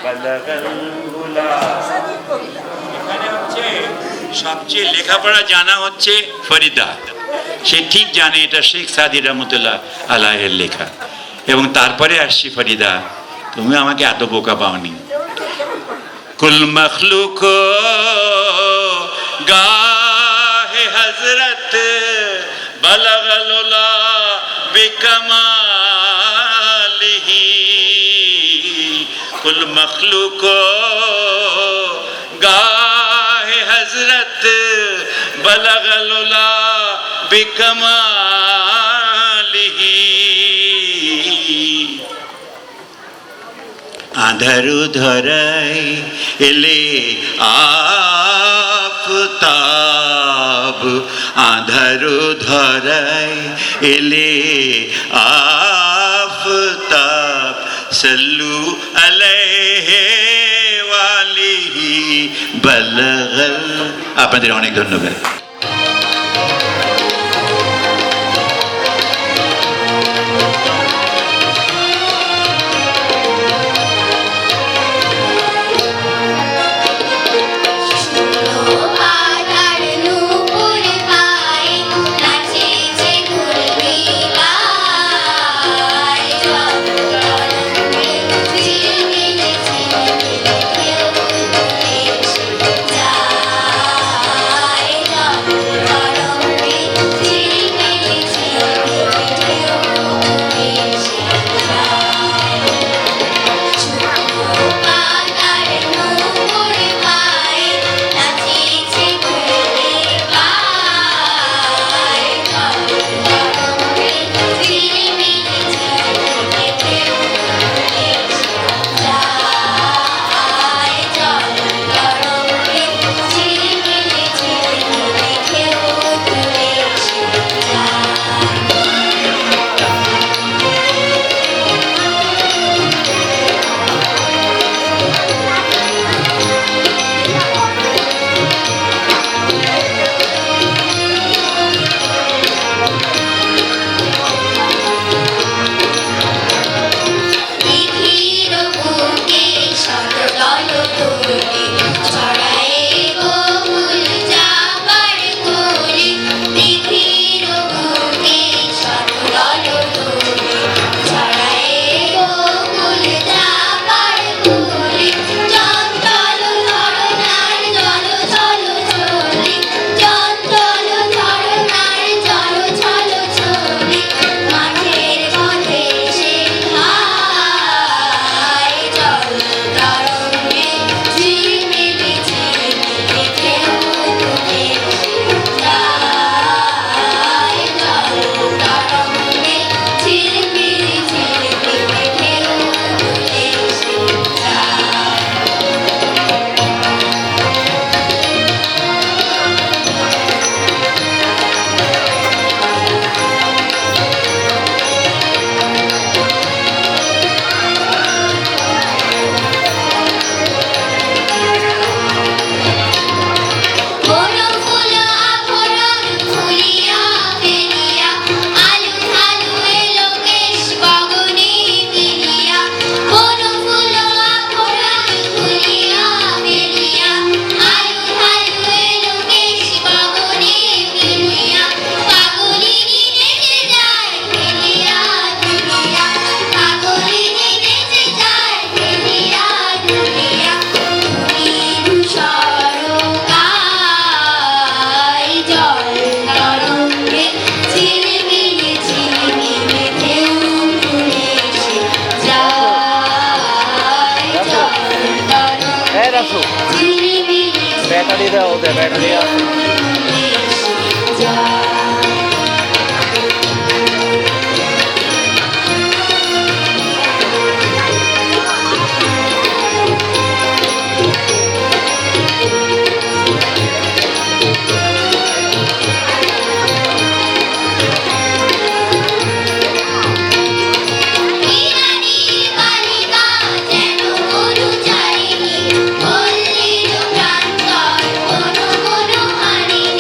বালাগাল উলা। এখানে হচ্ছে সবচেয়ে লেখাপড়া জানা হচ্ছে ফরিদা, সে ঠিক জানে এটা শেখ সাদি রহমতুল্লাহ আলাইহির লেখা। এবং তারপরে আসছি ফরিদা, তুমি আমাকে এত বোকা পাওনি। কুল মখলুক গাহে হযরত বালাগাল উলা বিকামালিহি কুল মখলুক গাহে হযরত বালাগাল উলা বিকামালিহি। আঁধারু ধরাই এলে আফতাব, আঁধারু ধরাই এলে আফতাব সাল্লু আলাইহি ওয়ালিহি বালাগাল। আপনাদের অনেক ধন্যবাদ। ব্যাটারি দাও ওদের ব্যাটারি আছে প্রান্তর কোনো কোনো হারিণী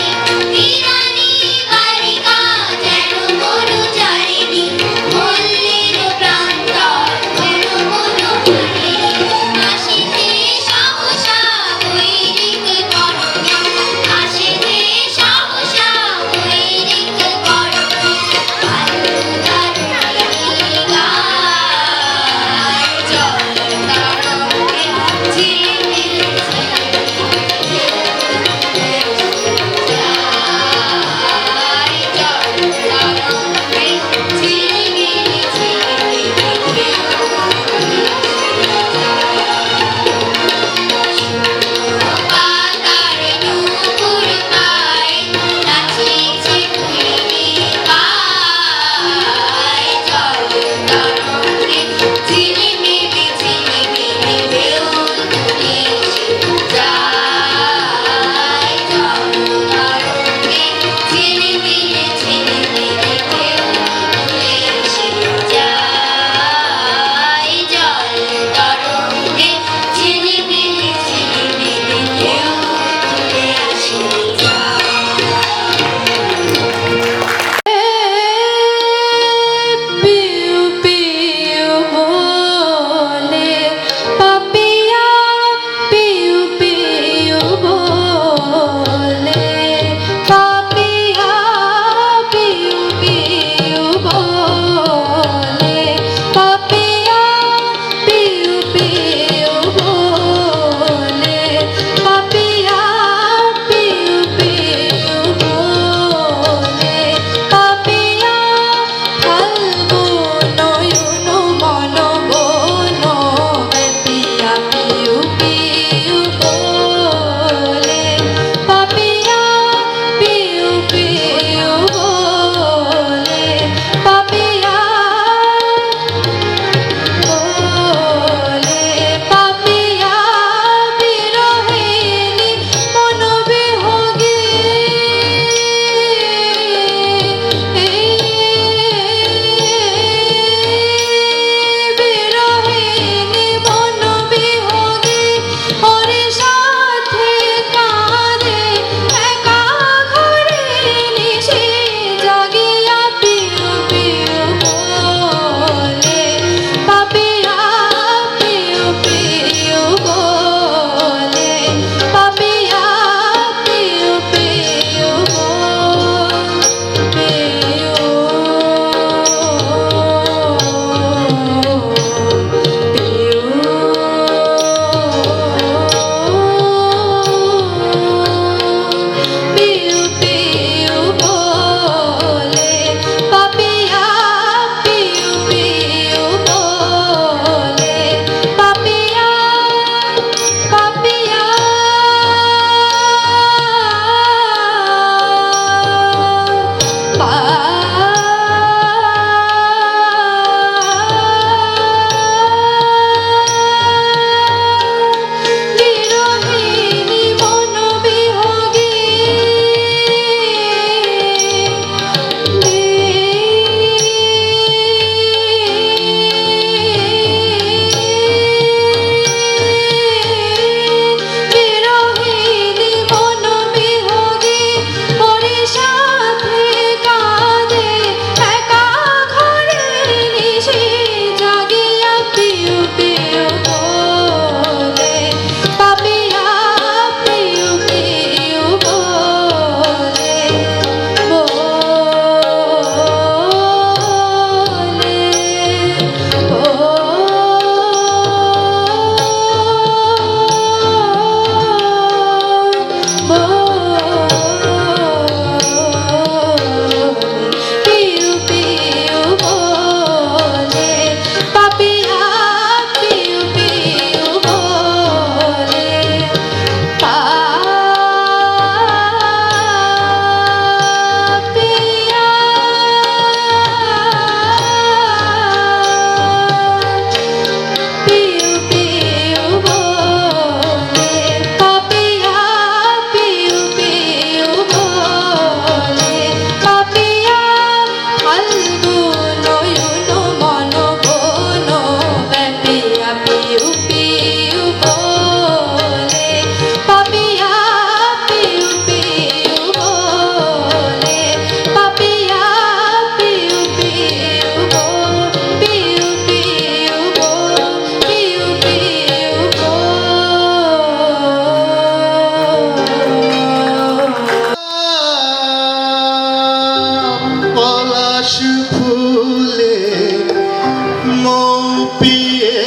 মৌ পিয়ে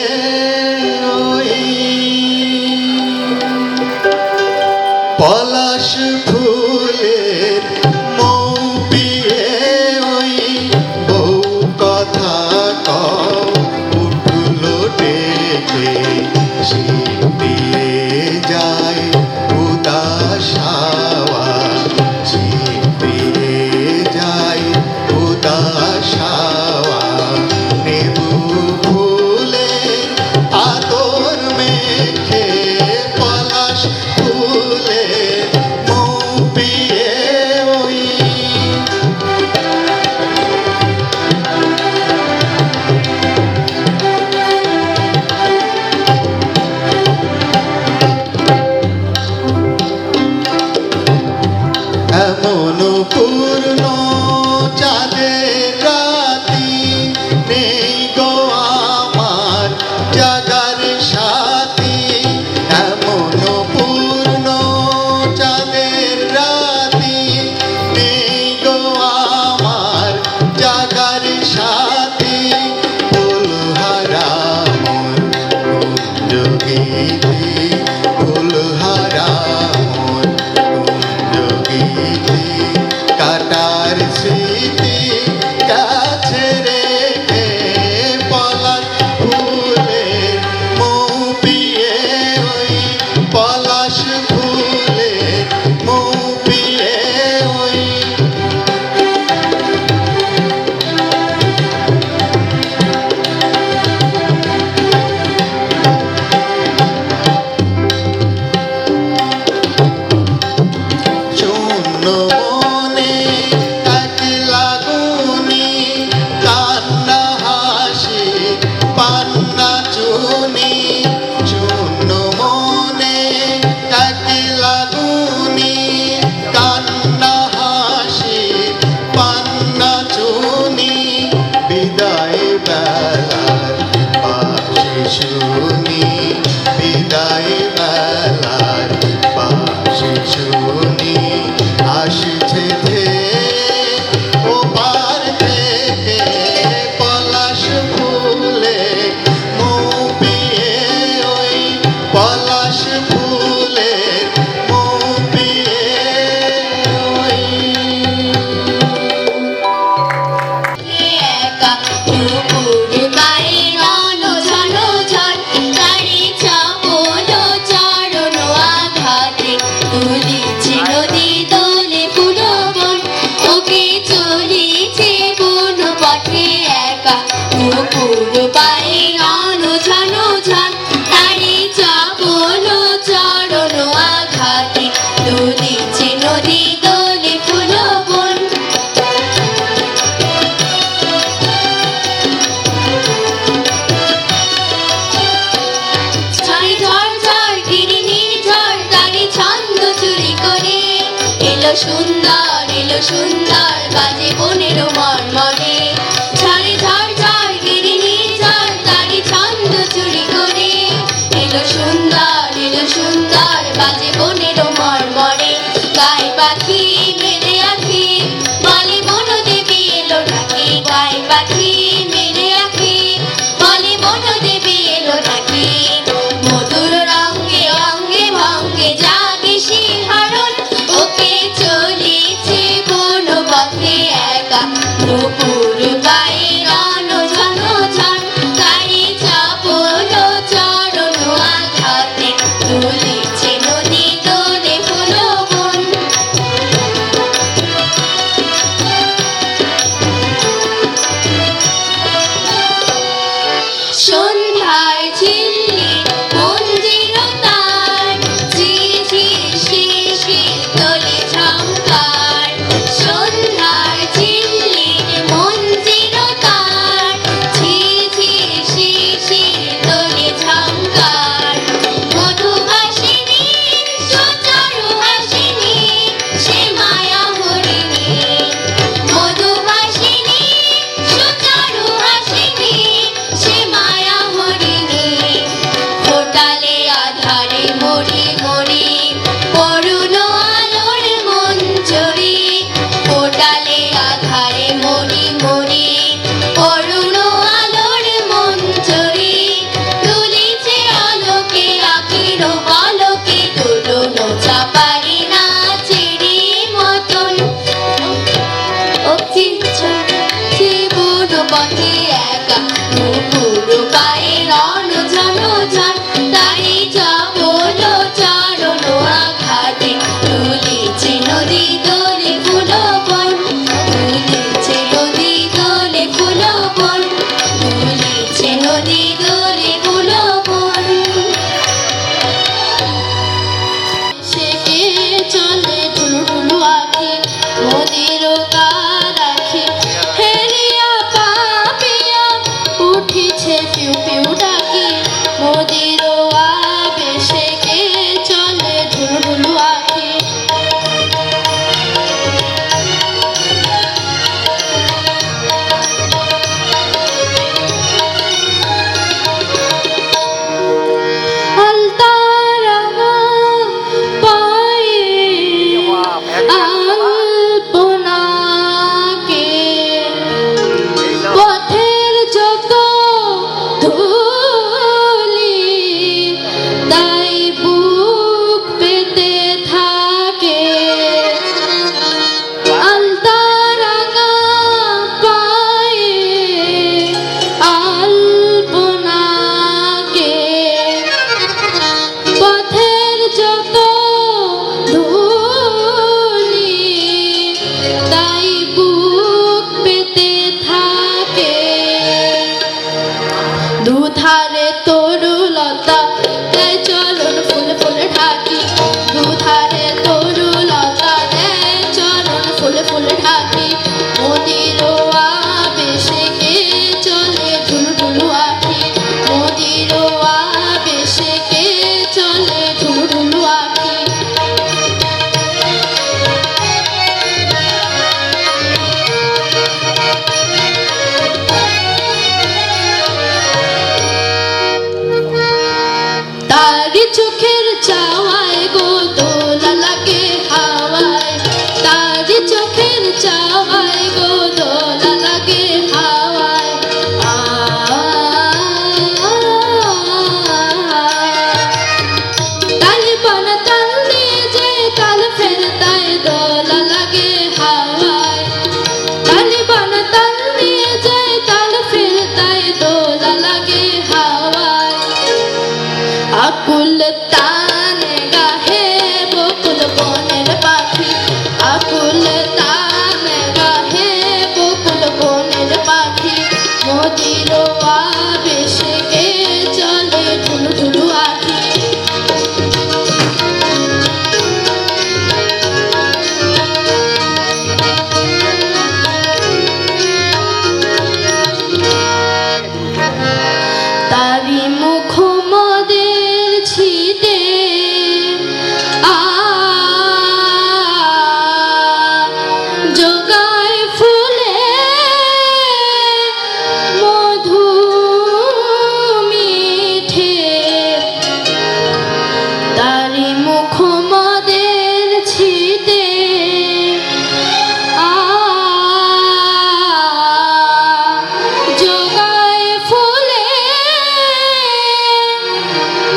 ওই পলাশ ফুলের মৌ পিয়ে ওই বউ কথা কও উঠলো ডেকে শীত দিয়ে যায় উদাস হাওয়া শীত দিয়ে যায় উদাস হাওয়া নেবু ফুলে আদর মেখে পলাশ ফুলে মৌ পিয়ে ওই এমন পূর্ণ চাঁদের রাতি নেই গো আমার জাগার সাথী এমন পূর্ণ চাঁদের রাতি নেই গো আমার জাগার সাথী ফুলহারা মন কুঞ্জগীতি ফুলহারা মন কুঞ্জগীতি কাটার স্মৃতি কাছে রেখে পলাশ ফুলে মৌ পিয়ে ওই পলাশ ফুলে মৌ পিয়ে ওই শূন্য মনে এক লাগুনি কান্না হাসি পান্না চুনি শূন্য মনে এক লাগুনি কান্না হাসি পান্না চুনি বিদায় বেলার পাশে শুনি বিদায় বেলার পাশে শুনি আসছে ও পার থেকে পলাশ ফুলে মৌ পিয়ে ওই পলাশ ফুলে মৌ পিয়ে ওই একা দুপুর পায়ে রণ ঝন ঝন তারি চাপন চরণ আঘাতে দুলিছে নদী দোলে পুরো বন ওকে চলিছে বন পথে একা দুপুর পায়ে রণ ঝন ঝন তারি চাপন চরণ আঘাতে দুলিছে নদী দোলে পুরো বন ছয় ঝড় ঝড় গিরি নির্ঝর তারি ছন্দ চুরি করে এলো সুন্দর বাজে বনের মর্মরে ছয় ঝড় ঝড় গিরি নির্ঝর তারি ছন্দ চুরি করে এলো সুন্দর বাজে বনের মর্মরে গায়ে পাখি মেরে আখি বলে মন দেবী এলো নাকি গায়ে পাখি মেরে আখি বলে মন দেবী এলো নাকি মধুর রঙে অঙ্গে ভঙ্গে জাগে শিহরণ ওকে চলিছে বন পথে একা দুপুর নদী দূরে গুলো বন সেকে চলে ঢুলঢুলু আখি মোদির রাখি হেলিয়া পাপিয়া উঠিছে পিউ পিউ ডাকি মোদির আবেশেকে চলে ঢুলঢুলু আখি আলতারাঙা পায়ে আলপনাকে পথের যত ধুলি তাই বুক পেতে থাকে আলতারাঙা পায়ে আলপনাকে পথের যত ধুলি তাই বুক পেতে থাকে দুধারে তরুলতা দেয় চরণ ফুলে ফুলে ঢাকি দুধারে তরুলতা দেয় চরণ ফুলে ফুলে ঢাকি মোদির আবেশেকে চলে ঢুলঢুলু আখি মোদির আবেশেকে চলে ঢুলঢুলু আখি তারি চোখের চাওয়ায় গো দোলা লাগে হাওয়ায় তারি চোখের চাওয়ায় গো দোলা লাগে হাওয়ায় তালি বন তালি যে তাল ফেরতায় দোলা লাগে হাওয়ায় তালি বন তালি যে তাল ফেরতায় দোলা লাগে হাওয়ায় আকুল তানে গাহে বকুল বনের পাখি আকুল তানে গাহে বকুল বনের পাখি মোদির আবেশেকে চলে ঢুলঢুলু আখি তারি মুখ মদের ছিটে যোগায় ফুলে মধু মিঠে তারি মুখ মদের ছিটে যোগায় ফুলে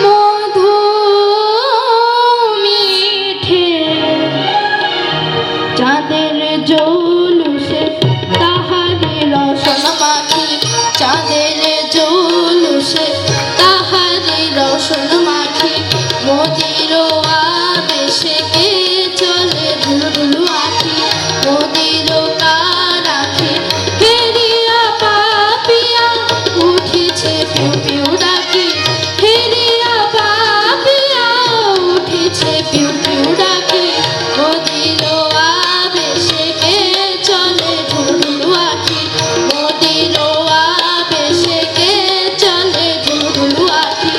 মধু মিঠে চাঁদের জৌলুসে তাহারি রসন মাখি চাঁদের জৌলুসে তাহারি রসন মাখি মোদির আবেশেকে চলে ঢুলঢুলু আখি মোদির রাখি হেরিয়া পাপিয়া উঠিছে পিউ পিউ ডাকি হেরিয়া পাপিয়া উঠিছে পিউ পিউ ডাকি মোদির আবেশেকে চলে ঢুলঢুলু আখি মোদির আবেশেকে চলে ঢুলঢুলু আখি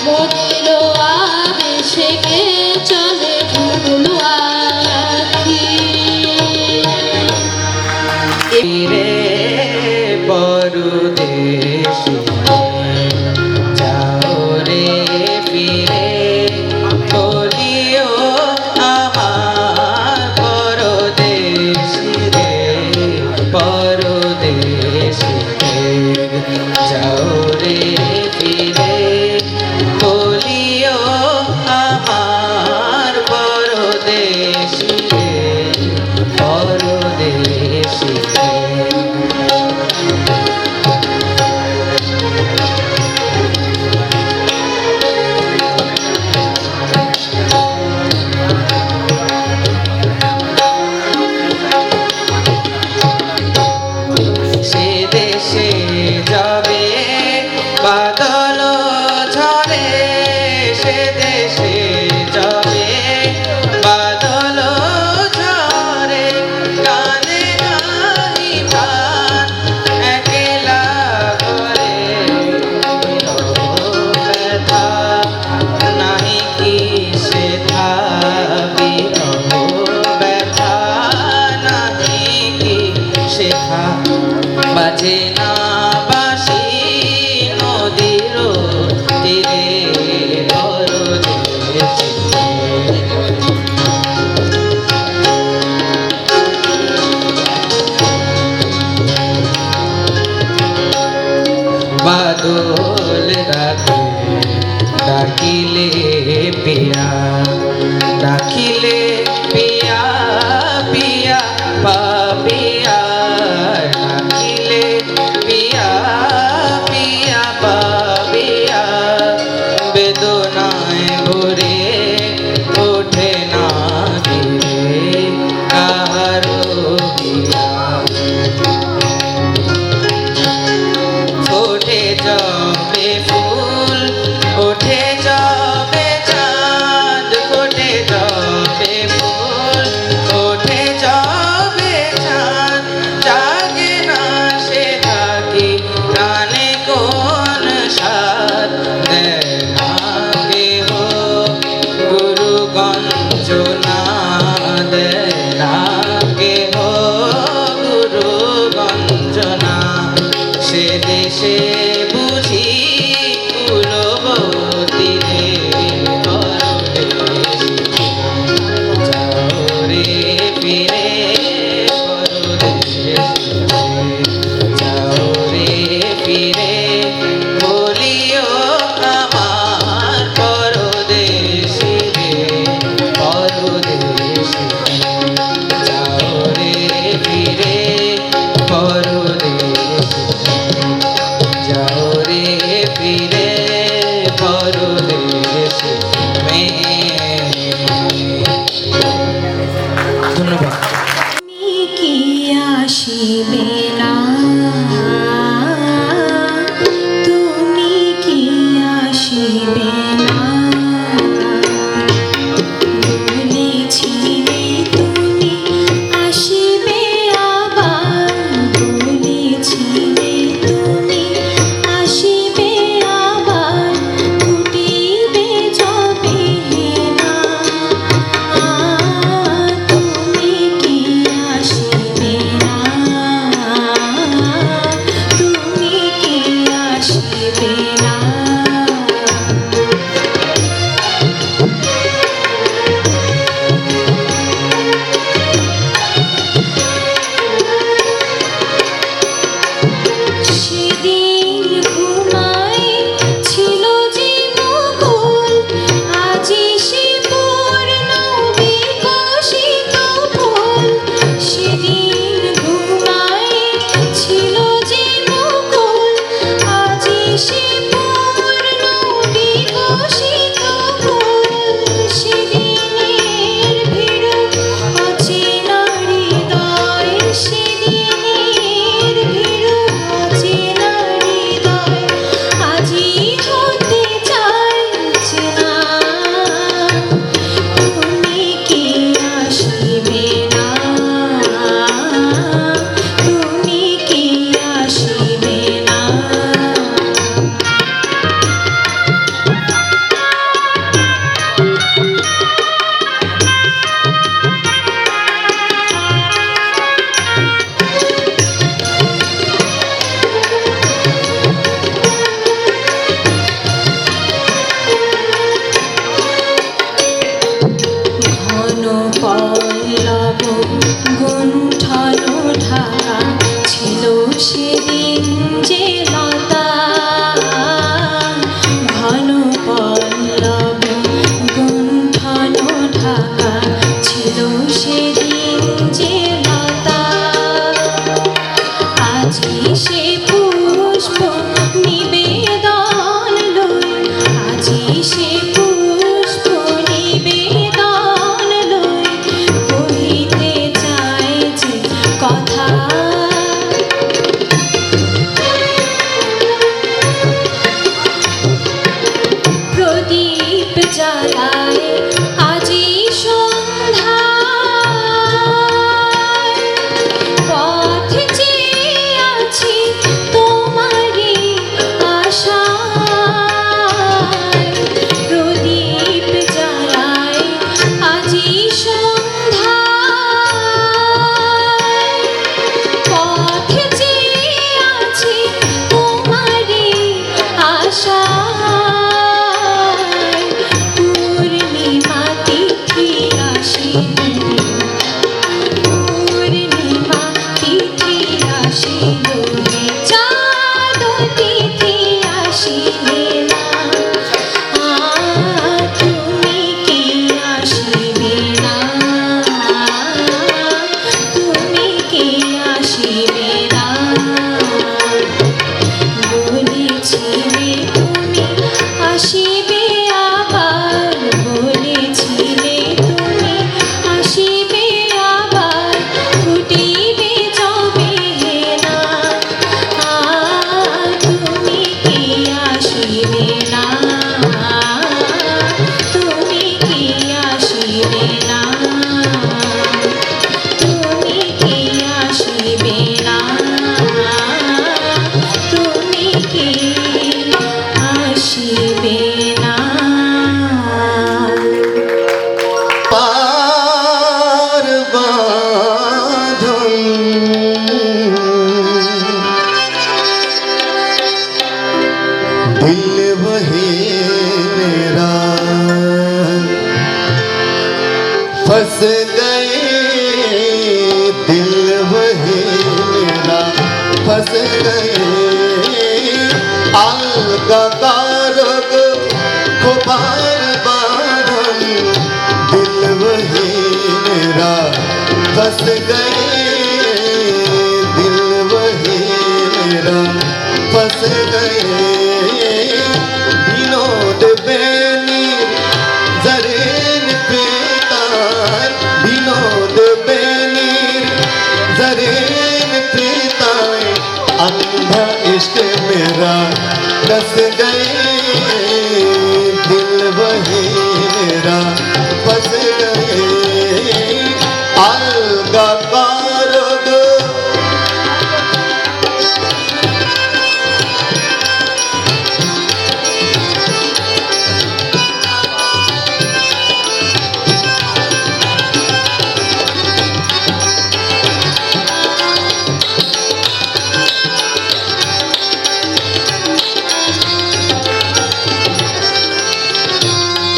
মোদির আবেশেকে চলে ঢুলঢুলু আখি রে পরদেশি যাও রে ফিরে বলিও আমার পরদেশি রে পরদেশি যাও রে ফিরে বলিও আমার পরদেশি রে পরদেশি সে দেশে যাবে বা বাদল ডাকে ডাকিলে পিয়া ডাকিলে পিয়া পিয়া পাপিয়া ডাকিলে পিয়া পিয়া পাপিয়া বেদনায় ভরে ওঠে না গিরে কাহারো হিয়া ওঠে যাবে ফুল ওঠে যাবে চাঁদ ওঠে যাবে ফুল ওঠে যাবে চাঁদ জাগে না সে থাকি প্রাণে কোন সাথ দেয় না কেহ গুরু গঞ্জনা দেয় না কেহ গুরু গঞ্জনা সে দেশে বুঝি কুলবতী রে পরদেশি যাও রে ফিরে পরদেশি যাও রে ফিরে বলিও আমার পরদেশি রে পরদেশি যাও রে ফিরে পরদেশি যাও রে ফিরে পরদেশি ধন্যবাদ। তুমি কি আসিবে না তুমি কি আসিবে না বলেছিলে তুমি আসিবে আবার বলেছিলে তুমি আসিবে আবার ফুটিবে যবে না তুমি কি আসিবে না তুমি কি আসিবে না সেদিন ঘুমাই ছিল যে মুকুল আজি সে পূর্ণ বিকশিত ফুল সেদিন ঘুমাই ছিল যে মুকুল আজি সে আসিবে আবার বলেছিলে তুমি আসিবে আবার ফুটিবে যবে না তুমি কি আসিবে না তুমি কি আসিবে না তুমি কি আসিবে না তুমি কি আসিবে না पार बांधन दिल वही मेरा फंस गए दिल वही मेरा फंस गए अलगा कारग खुबार बांधन दिल वही मेरा फंस गए दिल वही मेरा फंस गए विनोद बेनी जरेन प्रीताय विनोद बेनी जरेन प्रीताय अंधा इश्क मेरा रस गए दिल वही मेरा फंस गए अलगा कारग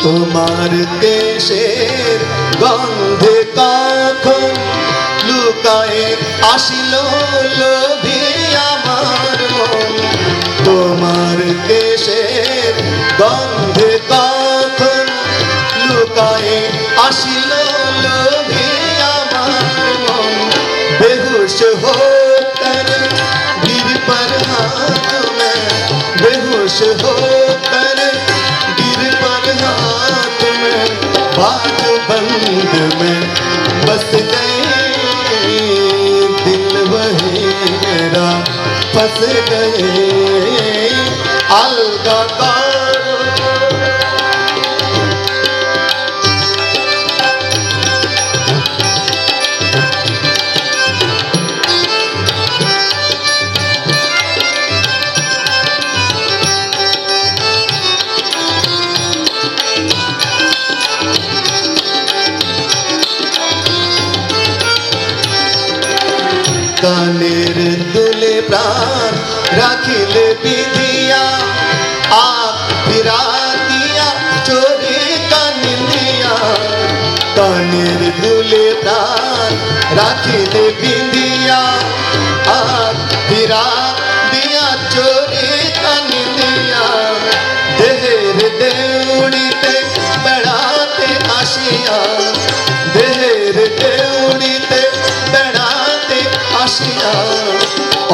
তোমার দেশের গন্ধে কখন লুকায়ে আসিল লোভী আমার মন তোমার দেশের গন্ধে কখন লুকায়ে আসিল লোভী আমার মন বেহুশ होकर गिर पर हाथ में बेहोश होकर गिर पर हाथ में बात बंद में बस गए दिल वही मेरा फंस गए अलगा কানের দুলে প্রাণ রাখিলে বিধিয়া আপ ফিরা দিয়া চোরে কানিয়া কানের দুলে প্রাণ রাখিলে বিধিয়া আপ ফিরা দিয়া চোরে কানিয়া দেহের দেউড়িতে বেড়াতে আসিয়া দেহের দেউড়িতে বেড়াতে आशिया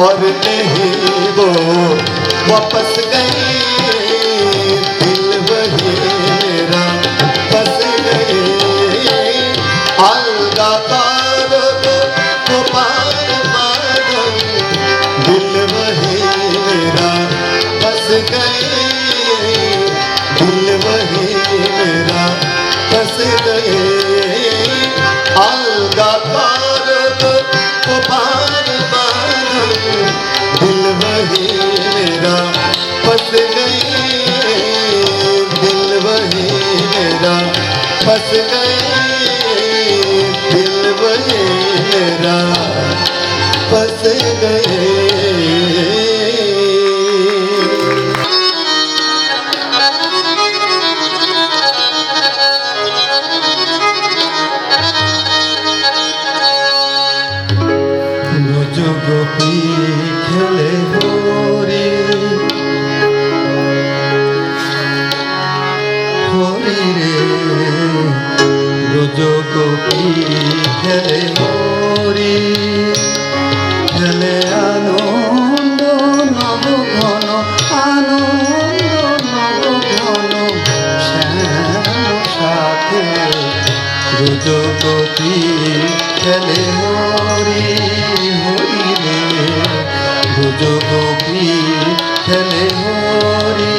और नहीं वो वापस गए दिल वही मेरा बस गए अलगा कारग को पार बांधन दिल वही मेरा बस गए दिल वही मेरा बस गए अलगा कारग को पार बांधन दिल वही मेरा फंस गए दिल वही मेरा फंस गए दिल वही मेरा फंस गए গোপী খেলে হরি হরি রে রোজ গোপী খেলে হরি খেলে আনন্দ নব ঘন আনন্দ নব ঘন ব্রজগোপী খেলে হরি হরি রে ব্রজগোপী খেলে হরি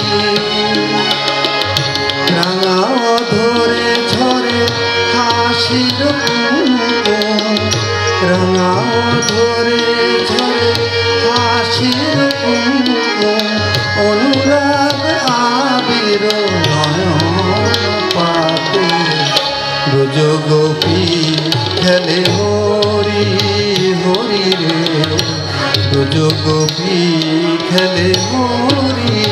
রাঙা ধরে ঝরে হাসির কুমকুম রাঙা ধরে ঝরে হাসির কুমকুম অনুরাগ আবির নয়ন পাতে ব্রজগোপী খেলে হরি হরি রে ব্রজগোপী খেলে হরি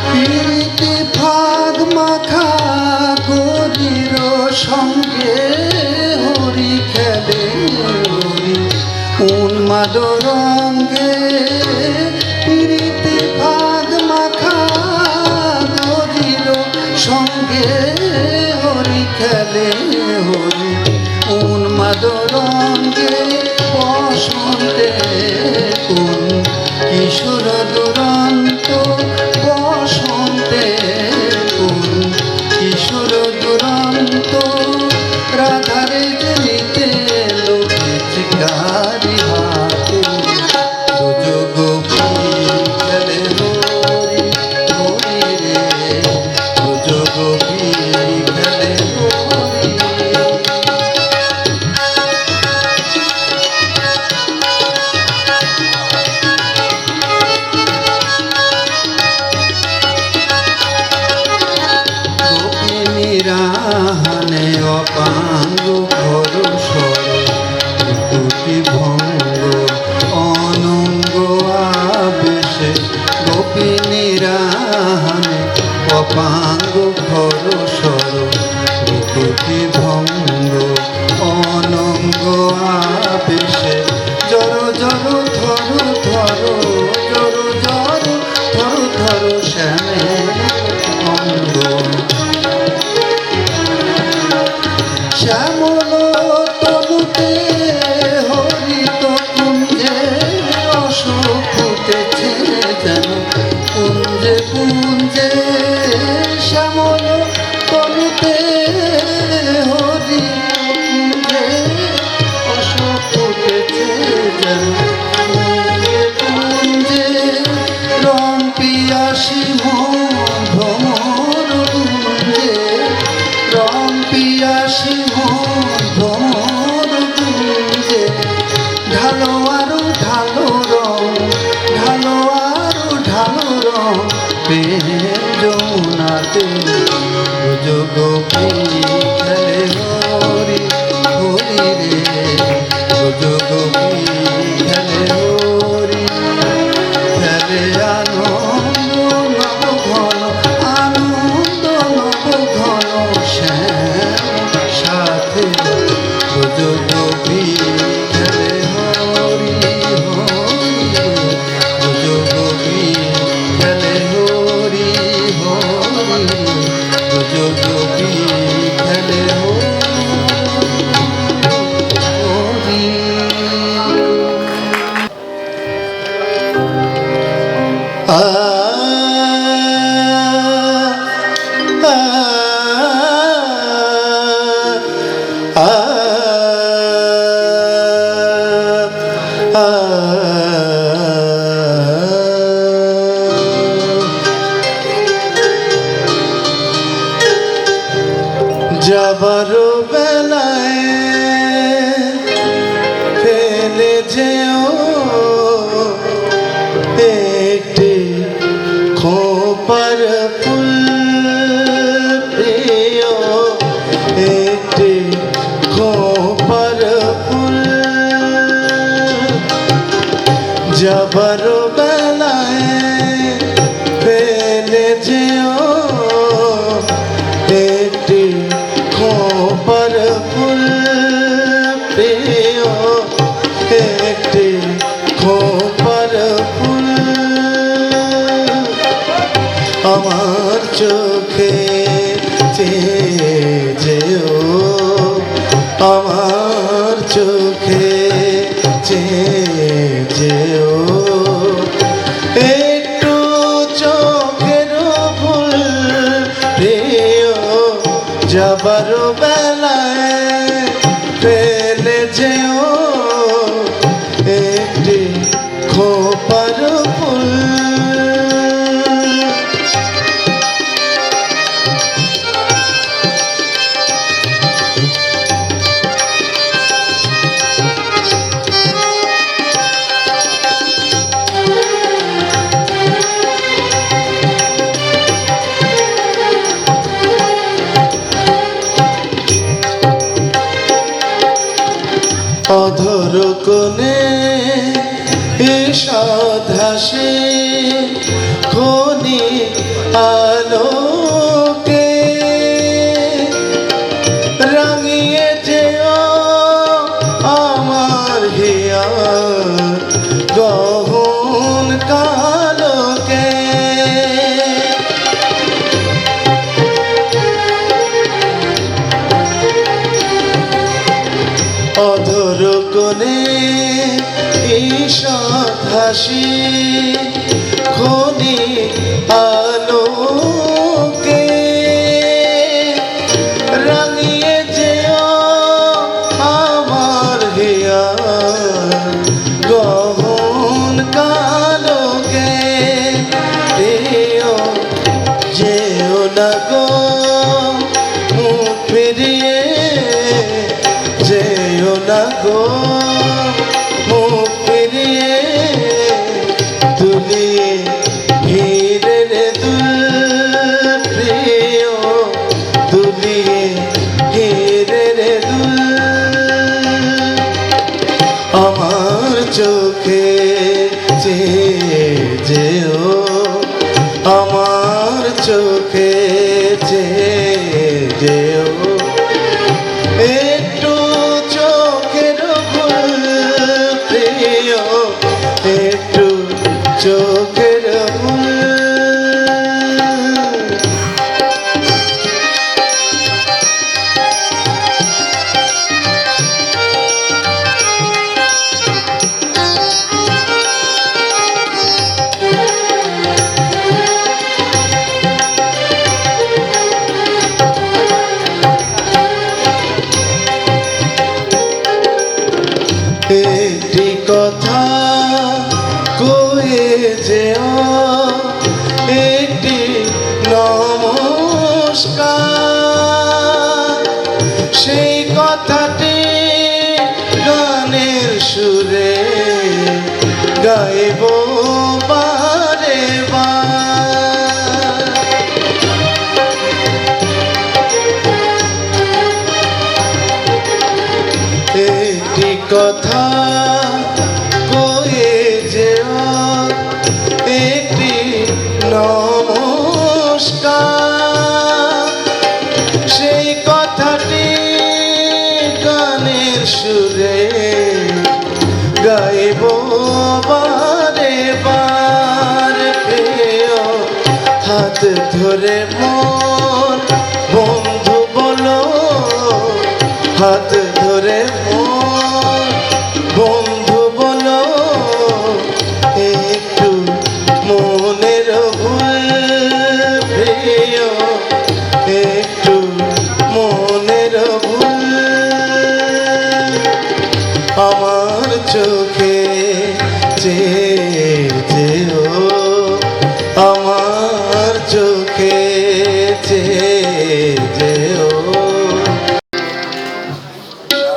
পিরিতি ফাগ মাখা গরির সঙ্গে হরি খেলে হরি উন্মাদ রঙ্গে পিরিতি ফাগ মাখা গরির সঙ্গে হরি খেলে হরি উন্মাদ রঙ্গে বসন্তে কোন কিশোর দুরন্ত বসন্তে কোন কিশোর দুরন্ত রাধারে জেলিতে লোকিচকারি হাতে ব্রজগোপী খেলে হরি হরি রে ব্রজগোপী খেলে হরি গোপিনীরাহানে অপাঙ্গ ঘর সর দুটি ভঙ্গ অনঙ্গ আবেশে গোপিনীরাহানে অপাঙ্গ ঘর সর দুটি ভঙ্গ অনঙ্গ আবেশে জর জর ধর ধর জর জর ধর ধর শ্যামে অঙ্গ শ্যামল তনুতে হরিত কুঞ্জে অশোক ফুটেছে যেন কুঞ্জে কুঞ্জে শ্যামল তনুতে হরিত কুঞ্জে অশোক ফুটেছে যেন কুঞ্জে কুঞ্জে রং পিয়াসী মন ভ্রমর কুঞ্জে রং পিয়াসী মন ভ্রমর কুঞ্জে ঢালো আরো ঢালো রং ঢালো আরো ঢালো রং প্রেম যমুনাতে ব্রজগোপী খেলে হরি হরি রে ব্রজগোপী খেলে হরি খেলে আনন্দ নব ঘন আনন্দ নব ঘন শ্যাম সাথে ব্রজগোপী খেলে হরি হরি ব্রজগোপী খেলে হরি হরি ব্রজগোপী খেলে হরি আ যাবার বেলায় ফেলে যেও একটি খোপার ফুল প্রিয় একটি খোপার ফুল যাবার বেলায় ফেলে যেও একটি খোপার ফুল প্রিয় একটি খোপার ফুল আমার চোখে চেয়ে যাবার বেলায় ফেলে যেও একটি খোপার ফুল। অধর কোণে ঈষৎ হাসি খনি আলোকে রাঙিয়ে যেও আমার হিয়া গহন কালোকে। অধর কোণে ঈষৎ হাসি খনি আলোকে রাঙিয়ে যেও আমার হিয়া গহন কালোকে। যেও না গো মুখ ফিরিয়ে, যেও না গো মুখ ফিরিয়ে, তুলিয়ে হীরের দুল প্রিয়, তুলিয়ে হীরের দুল। আমার চোখে চেয়ে যেও, আমার চোখে চেয়ে যেও একটু চোখের ভুল প্রিয়, একটু চোখের ভুল। একটি কথা কয়ে যেও, একটি নমস্কার, সেই কথাটি গানের সুরে গাইব বারে বার। একটি কথা কয়ে যেও, একটি নমস্কার, সেই কথাটি গানের সুরে গাইব বারে বার। প্রিয় হাত ধরে মন বন্ধু বলো, হাত ধরে মন বন্ধু বলো, একটু মনের ভুল প্রিয়, একটু মনের ভুল। আমার চোখে চেয়ে যেও, আমার চোখে চেয়ে যেও।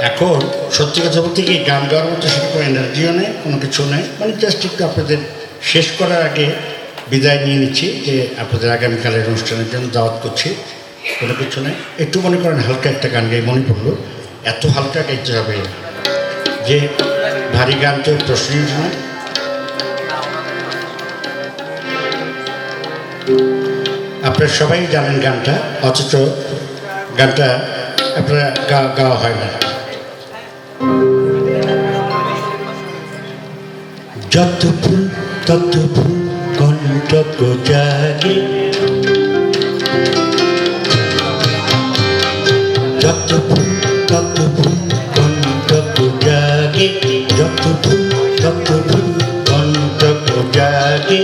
এখন সত্যি কথা বলতে কি গান গাওয়ার মতো সেরকম এনার্জিও নেই, কোনো কিছু নেই, মানে জাস্ট একটু আপনাদের শেষ করার আগে বিদায় নিয়ে নিচ্ছি যে আপনাদের আগামীকালের অনুষ্ঠানের জন্য দাওয়াত করছি, কোনো কিছু নেই। একটু মনে করেন হালকা একটা গান গাই, মনে পড়লো এত হালকা গাইতে হবে যে ভারী গান তো প্রশ্নই উঠে না। আপনারা সবাই জানেন গানটা, অথচ গানটা আপনারা গাওয়া হয় না। যত ফুল তত ফুল কণ্টক জাগে, যত ফুল তত ফুল কণ্টক জাগে, যত ফুল তত ফুল কণ্টক জাগে।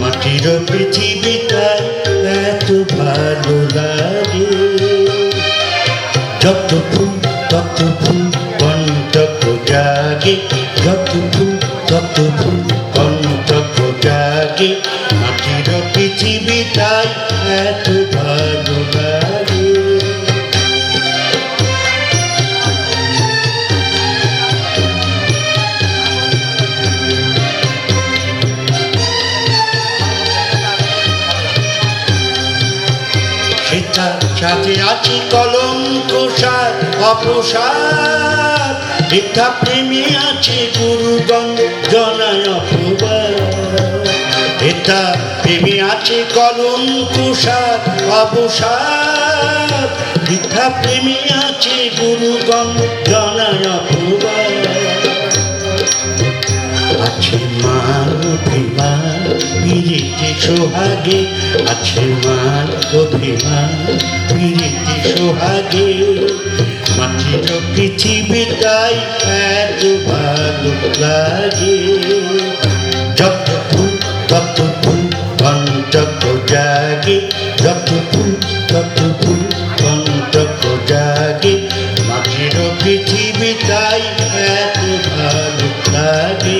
মাটির পৃথিবীটা এত ভালো লাগে, যত ফুল তত ফুল কণ্টক জাগে, যত ফুল তত ফুল কণ্টক জাগে, মাটির পৃথিবী তাই এত ভালো লাগে। সেটা সাথে আছি কলঙ্ক সার অপসার, মিথ্যা প্রেমে আছে গুরুগণ জনায় অপবাদ। এটা প্রেমে আছে কলঙ্ক সার অপসার, মিথ্যা প্রেমে আছে গুরুগণ জনায় অপবাদ। আছে মান অভিমান পিরিতে সোহাগে, আছে মান অভিমান পিরিতে সোহাগে, মাটির পৃথিবীটাই এত ভালো লাগে। যত ফুল তত ফুল কণ্টক জাগে, যত ফুল তত ফুল কণ্টক জাগে, মাটির পৃথিবীটাই এত ভালো লাগে।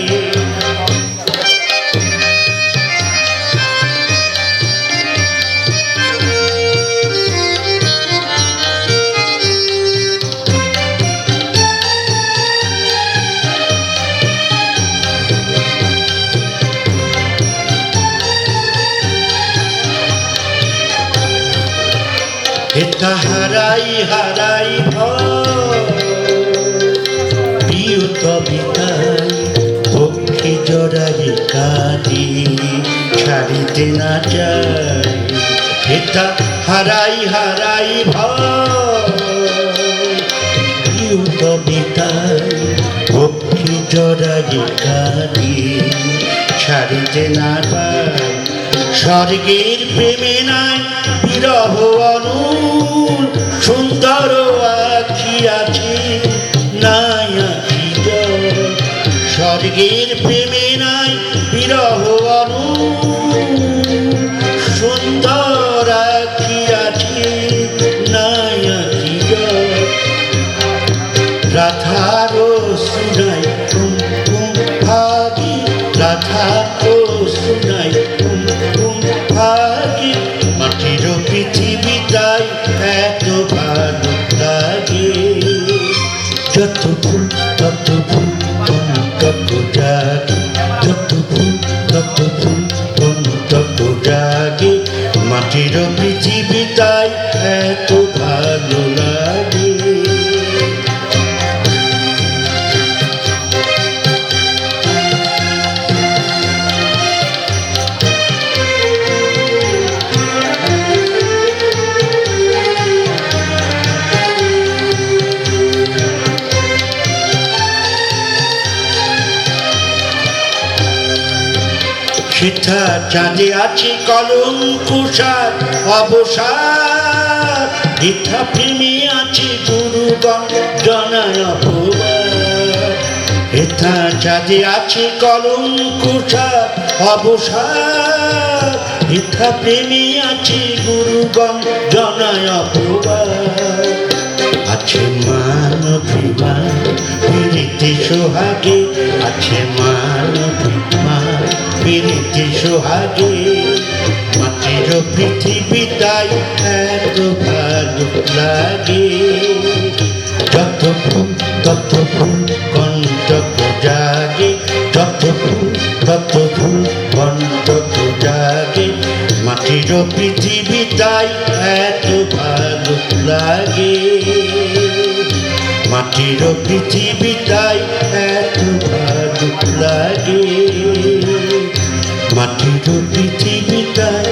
এটা হারাই হারাই প্রিয় কবিতায় পক্ষে জড়াই কাঁদি ছাড়িতে না যায়। এটা হারাই হারাই প্রিয় কবিতায় পক্ষে জড়াই কাঁদি ছাড়িতে না পায়। স্বর্গের প্রেমে নাই বিরহ অনুল, সুন্দর আখি আছে নাই আখি জল। স্বর্গের প্রেমে নাই বিরহ অনুল, সুন্দর আখি আছে নাই আখি জল। রাধারো সুনাই কুম কুম ভাগি, রাধারো সুনাই কুম কুম ভাগি, মাটির পৃথিবীটাই এত ভালো লাগে। যত ফুল তত ফুল কণ্টক জাগে, যত ফুল তত ফুল কণ্টক জাগে, মাটির পৃথিবীটাই এত ভালো লাগে। সেথা চাঁদে আছে কলঙ্ক সার অবসাদ, মিথ্যা প্রেমে আছে গুরুগণ জনায় অপবাদ। হেথা চাঁদে আছে কলঙ্ক সার অবসাদ, মিথ্যা প্রেমে আছে গুরুগণ জনায় অপবাদ। আছে মান অভিমান পিরিতে সোহাগে, আছে মান অভিমান পিরিতে সোহাগে, মাটির পৃথিবীটাই এত ভালো লাগে। যত ফুল তত ফুল কণ্টক জাগে, যত ফুল তত ফুল কণ্টক জাগে, মাটির পৃথিবীটাই এত ভালো লাগে। মাটির পৃথিবীটাই এত ভালো লাগে, মাটির পৃথিবীটাই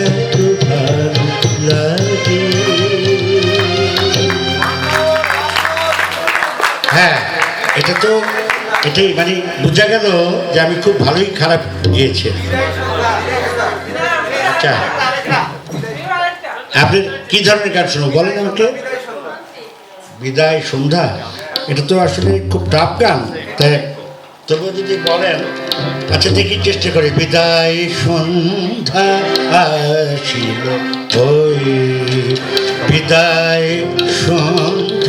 এত ভালো লাগে। হ্যাঁ, এটা তো এটাই মানে বোঝা গেল যে আমি খুব ভালোই খারাপ গিয়েছি। আচ্ছা, আপনি কি ধরনের গান শুনো বলেন আমাকে? বিদায় সন্ধ্যা, এটা তো আসলে খুব টাফ গান, তাই তবুও যদি বলেন। আচ্ছা দেখি চেষ্টা করি। বিদায় সন্ধ্যা আসিল ওই, বিদায় সন্ধ্যা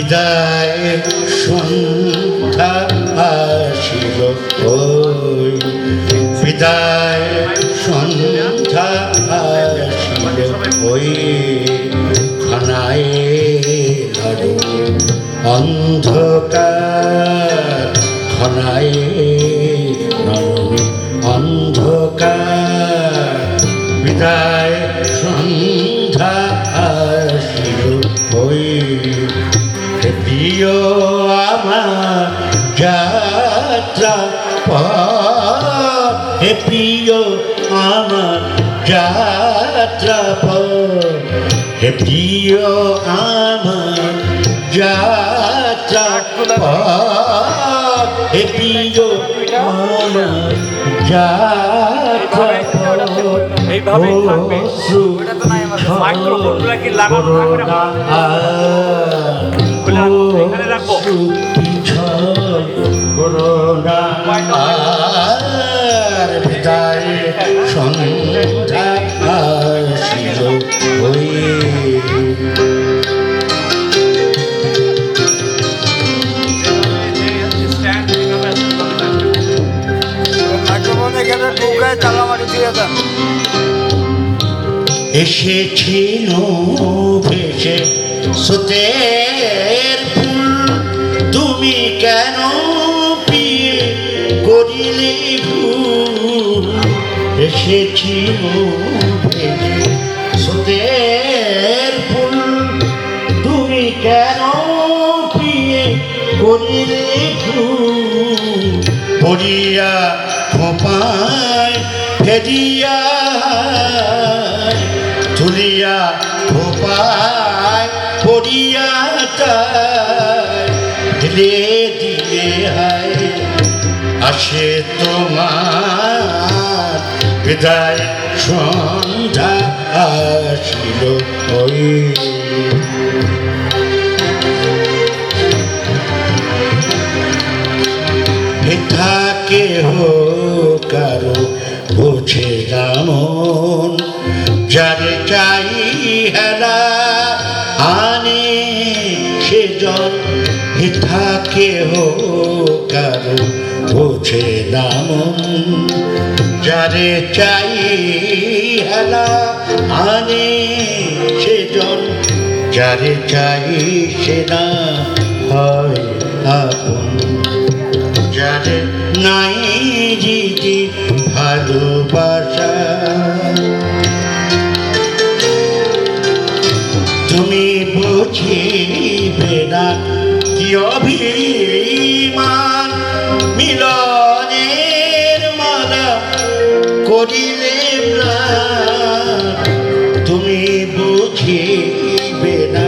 বিদায় সন্ধ্যা আসিল ওই বিদায় সন্ধ্যা আসিল ওই খানায় ধরে অন্ধকার খানায় নরমে অন্ধকার বিদায় সন্ধ্যা আসিল ওই প্রিয় আমার যাত্রা হে প্রিয় আমার যাত্রা হে প্রিয় আমার যাত্রা হে প্রিয় আমার যাত্রা এইভাবেই থাকবে। ওটা তো নাই আমাদের। মাইক্রোফোনগুলো কি লাগানো থাকবে না? খুলে রাখবো, এখানে রাখবো। বিদায় সন্ধ্যা আসিল ওই মাইক্রোফোন এখানে ঢুকায় চালামারি দিয়ে দেন। এসেছিল ভেসে সুতের ফুল তুমি কেন পিয়ে করিলে ভুল এসেছিল ভেসে সুতের ফুল তুমি কেন পিয়ে করিলে ভুল পড়িয়া খোপায় ফেরিয়া তুলিয়া খোপায় পড়িয়া দিলে দিলে হায় আসে তোমার বিদায় সন্ধ্যা আসিল ওই থাকে কারো বোঝে যেমন যারে চাই হেলা আনে সেজন থাকে কারো বোঝে যেমন যারে চাই হেলা আনে সেজন যারে চাই সে না হয় আপন যারে নাই জিতি ভালোবাসা তুমি বুঝিবে না কি অভিমান মিলনের মালা করিলে প্রাণ তুমি বুঝিবে না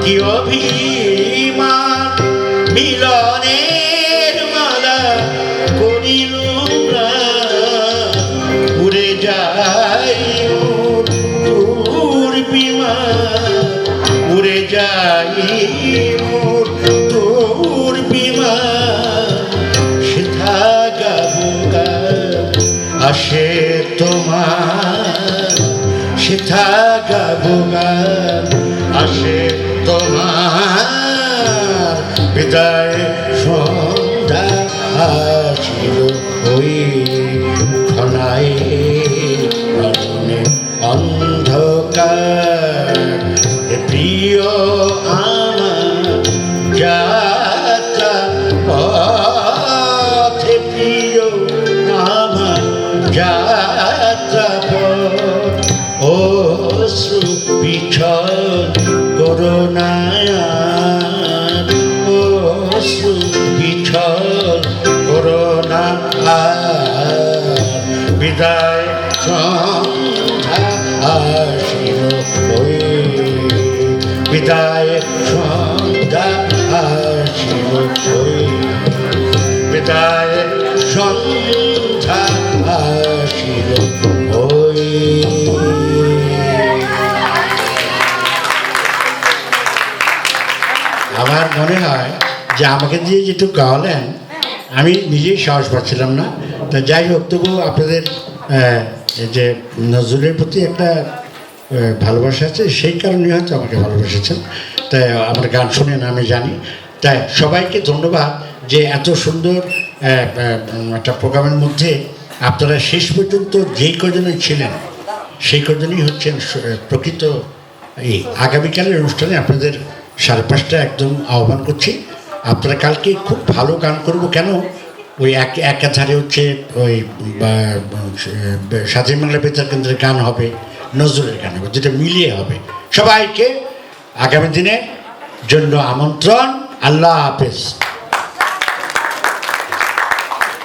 কি অভিমান মিলনের মালা করিল উড়ে যাই তোর বিমান উড়ে যাই তোর বিমান সেথা গাবো আসে তোমার সেথা গাবো আসে তোমার বিদায় সন্ধ্যা আসিল ওই ঘনায় রজনে অন্ধকার প্রিয় আমার যাত্রা পথে প্রিয় আমার যাত্রা পথ ও সুপিছল করুণায় ও সুপিছল করুণা বিদায় সন্ধ্যা আসিল ওই বিদায় সন্ধ্যা আসিল ওই বিদায় সন্ধ্যা আসিল ওই আমার মনে হয় যে আমাকে দিয়ে যেটু গাওয়ালেন আমি নিজেই সাহস পাচ্ছিলাম না তা যাই হোক তবু আপনাদের যে নজরুলের প্রতি একটা ভালোবাসা আছে সেই কারণে হয়তো আমাকে ভালোবেসেছেন তাই আমার গান শুনেন আমি জানি। তাই সবাইকে ধন্যবাদ যে এত সুন্দর একটা প্রোগ্রামের মধ্যে আপনারা শেষ পর্যন্ত যেই কজনই ছিলেন সেই কজনই হচ্ছেন প্রকৃত এই আগামীকালের অনুষ্ঠানে আপনাদের 5:30 একদম আহ্বান করছি। আপনারা কালকে খুব ভালো গান করব, কেন ওই একাধারে হচ্ছে ওই স্বাধীন বাংলা বেতার কেন্দ্রের গান হবে, নজরুলের গান হবে, যেটা মিলিয়ে হবে। সবাইকে আগামী দিনের জন্য আমন্ত্রণ। আল্লাহ হাফেজ।